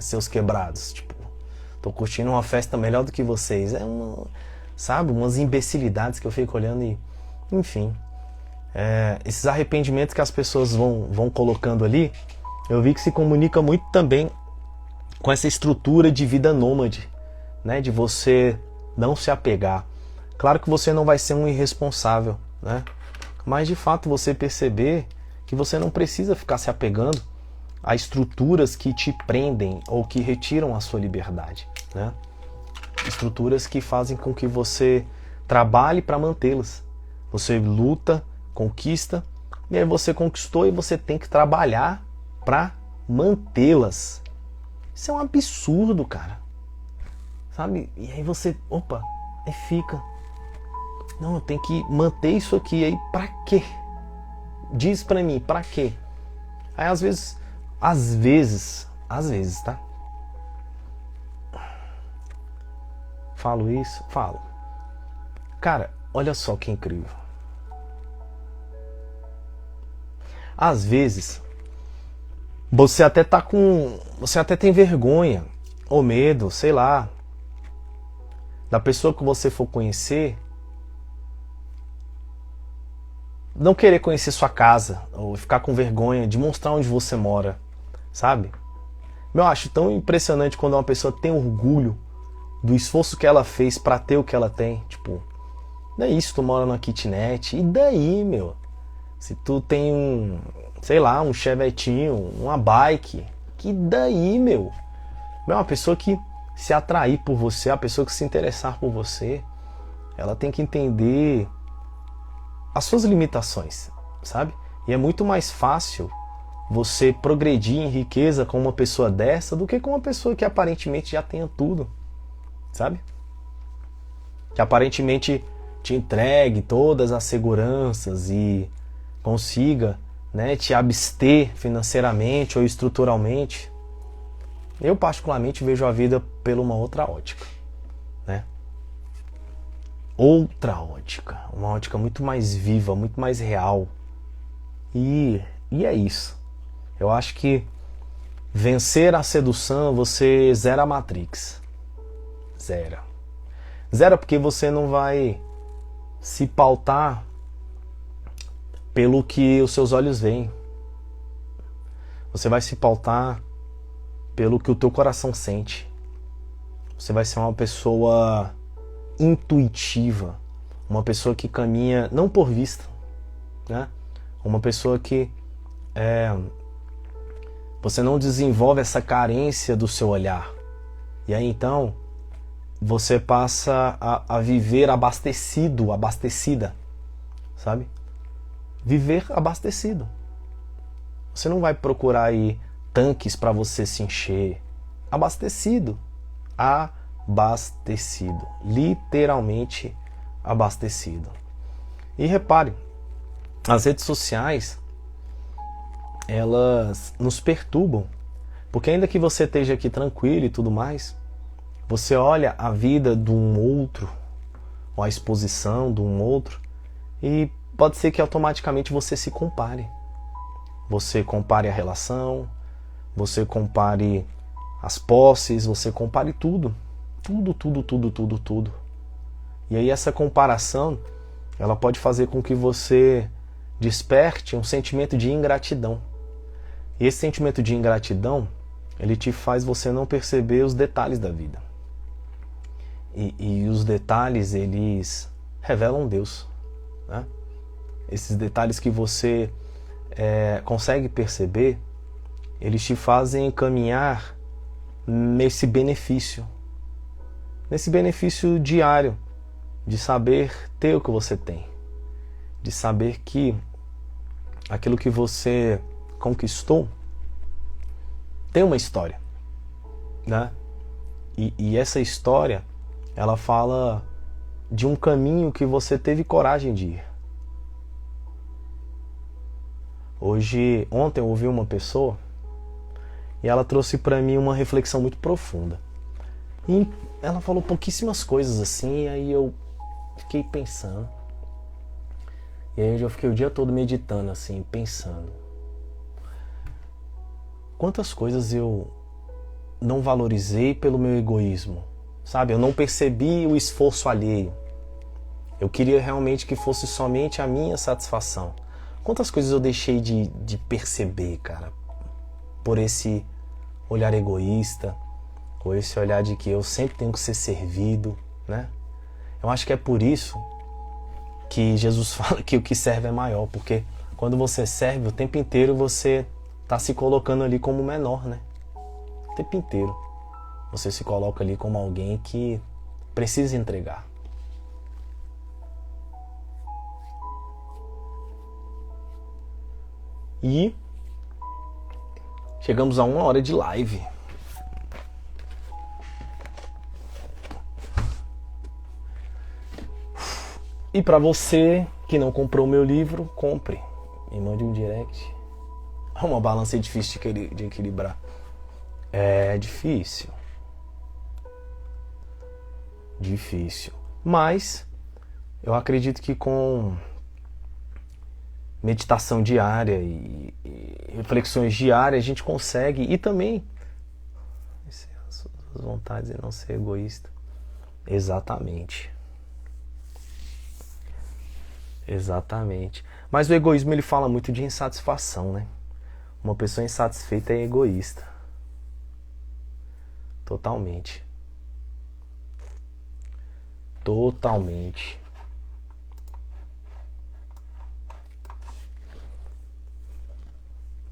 seus quebrados, tipo, tô curtindo uma festa melhor do que vocês. Sabe, umas imbecilidades que eu fico olhando e, enfim, esses arrependimentos que as pessoas vão colocando ali, eu vi que se comunica muito também com essa estrutura de vida nômade, né, de você não se apegar. Claro que você não vai ser um irresponsável, né, mas de fato você perceber que você não precisa ficar se apegando a estruturas que te prendem ou que retiram a sua liberdade, né? Estruturas que fazem com que você trabalhe para mantê-las. Você luta, conquista, e aí você conquistou e você tem que trabalhar para mantê-las. Isso é um absurdo, cara. Sabe? E aí você, aí fica. Não, eu tenho que manter isso aqui. Aí pra quê? Diz pra mim, pra quê? Aí às vezes, tá? Falo isso? Falo. Cara, olha só que incrível. Às vezes, você até tem vergonha ou medo, sei lá, da pessoa que você for conhecer não querer conhecer sua casa ou ficar com vergonha de mostrar onde você mora, sabe? Eu acho tão impressionante quando uma pessoa tem orgulho do esforço que ela fez pra ter o que ela tem. Tipo, não é isso, tu mora numa kitnet, e daí, meu? Se tu tem um chevetinho, uma bike, que daí, meu? É uma pessoa que se atrair por você, a pessoa que se interessar por você, ela tem que entender as suas limitações, sabe? E é muito mais fácil você progredir em riqueza com uma pessoa dessa do que com uma pessoa que aparentemente já tenha tudo, sabe? Que aparentemente te entregue todas as seguranças e consiga, né, te abster financeiramente ou estruturalmente. Eu particularmente vejo a vida por uma outra ótica, né? Outra ótica, uma ótica muito mais viva, muito mais real. E é isso. Eu acho que vencer a sedução, você zera a Matrix. Zera porque você não vai se pautar pelo que os seus olhos veem. Você vai se pautar pelo que o teu coração sente. Você vai ser uma pessoa intuitiva, uma pessoa que caminha não por vista, né? Uma pessoa que você não desenvolve essa carência do seu olhar. E aí então você passa a viver abastecida, sabe? Viver abastecido. Você não vai procurar aí tanques para você se encher. Abastecido. Literalmente abastecido. E repare, as redes sociais, elas nos perturbam, porque ainda que você esteja aqui tranquilo e tudo mais, você olha a vida de um outro, ou a exposição de um outro, e pode ser que automaticamente você se compare. Você compare a relação, você compare as posses, você compare tudo. Tudo, tudo, tudo, tudo, tudo. E aí essa comparação, ela pode fazer com que você desperte um sentimento de ingratidão. E esse sentimento de ingratidão, ele te faz você não perceber os detalhes da vida. E os detalhes, eles revelam Deus, né? Esses detalhes que você consegue perceber, eles te fazem caminhar nesse benefício diário, de saber ter o que você tem, de saber que aquilo que você conquistou tem uma história, né? E essa história, ela fala de um caminho que você teve coragem de ir. Ontem eu ouvi uma pessoa e ela trouxe para mim uma reflexão muito profunda. E ela falou pouquíssimas coisas assim, e aí eu fiquei pensando. E aí eu fiquei o dia todo meditando assim, pensando. Quantas coisas eu não valorizei pelo meu egoísmo, sabe? Eu não percebi o esforço alheio. Eu queria realmente que fosse somente a minha satisfação. Quantas coisas eu deixei de perceber, cara, por esse olhar egoísta, ou esse olhar de que eu sempre tenho que ser servido, né? Eu acho que é por isso que Jesus fala que o que serve é maior, porque quando você serve, o tempo inteiro você está se colocando ali como menor, né? O tempo inteiro você se coloca ali como alguém que precisa entregar. E chegamos a 1 hora de live. E para você que não comprou o meu livro, compre. Me mande um direct. É uma balança difícil de equilibrar. É difícil. Difícil. Mas eu acredito que com meditação diária e reflexões diárias a gente consegue. E também as suas vontades e não ser egoísta. Exatamente. Exatamente. Mas o egoísmo, ele fala muito de insatisfação, né? Uma pessoa insatisfeita é egoísta. Totalmente. Totalmente.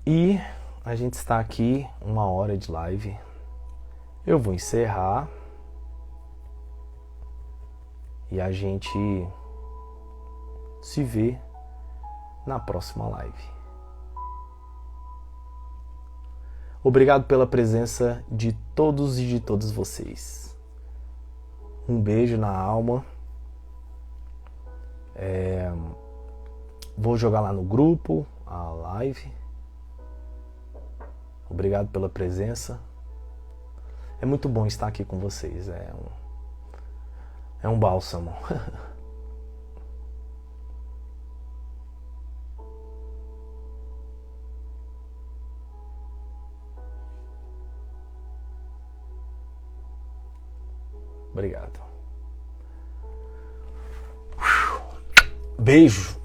E a gente está aqui 1 hora de live. Eu vou encerrar. E a gente se vê na próxima live. Obrigado pela presença de todos e de todas vocês. Um beijo na alma. Vou jogar lá no grupo a live. Obrigado pela presença. É muito bom estar aqui com vocês. É um bálsamo. Obrigado. Beijo.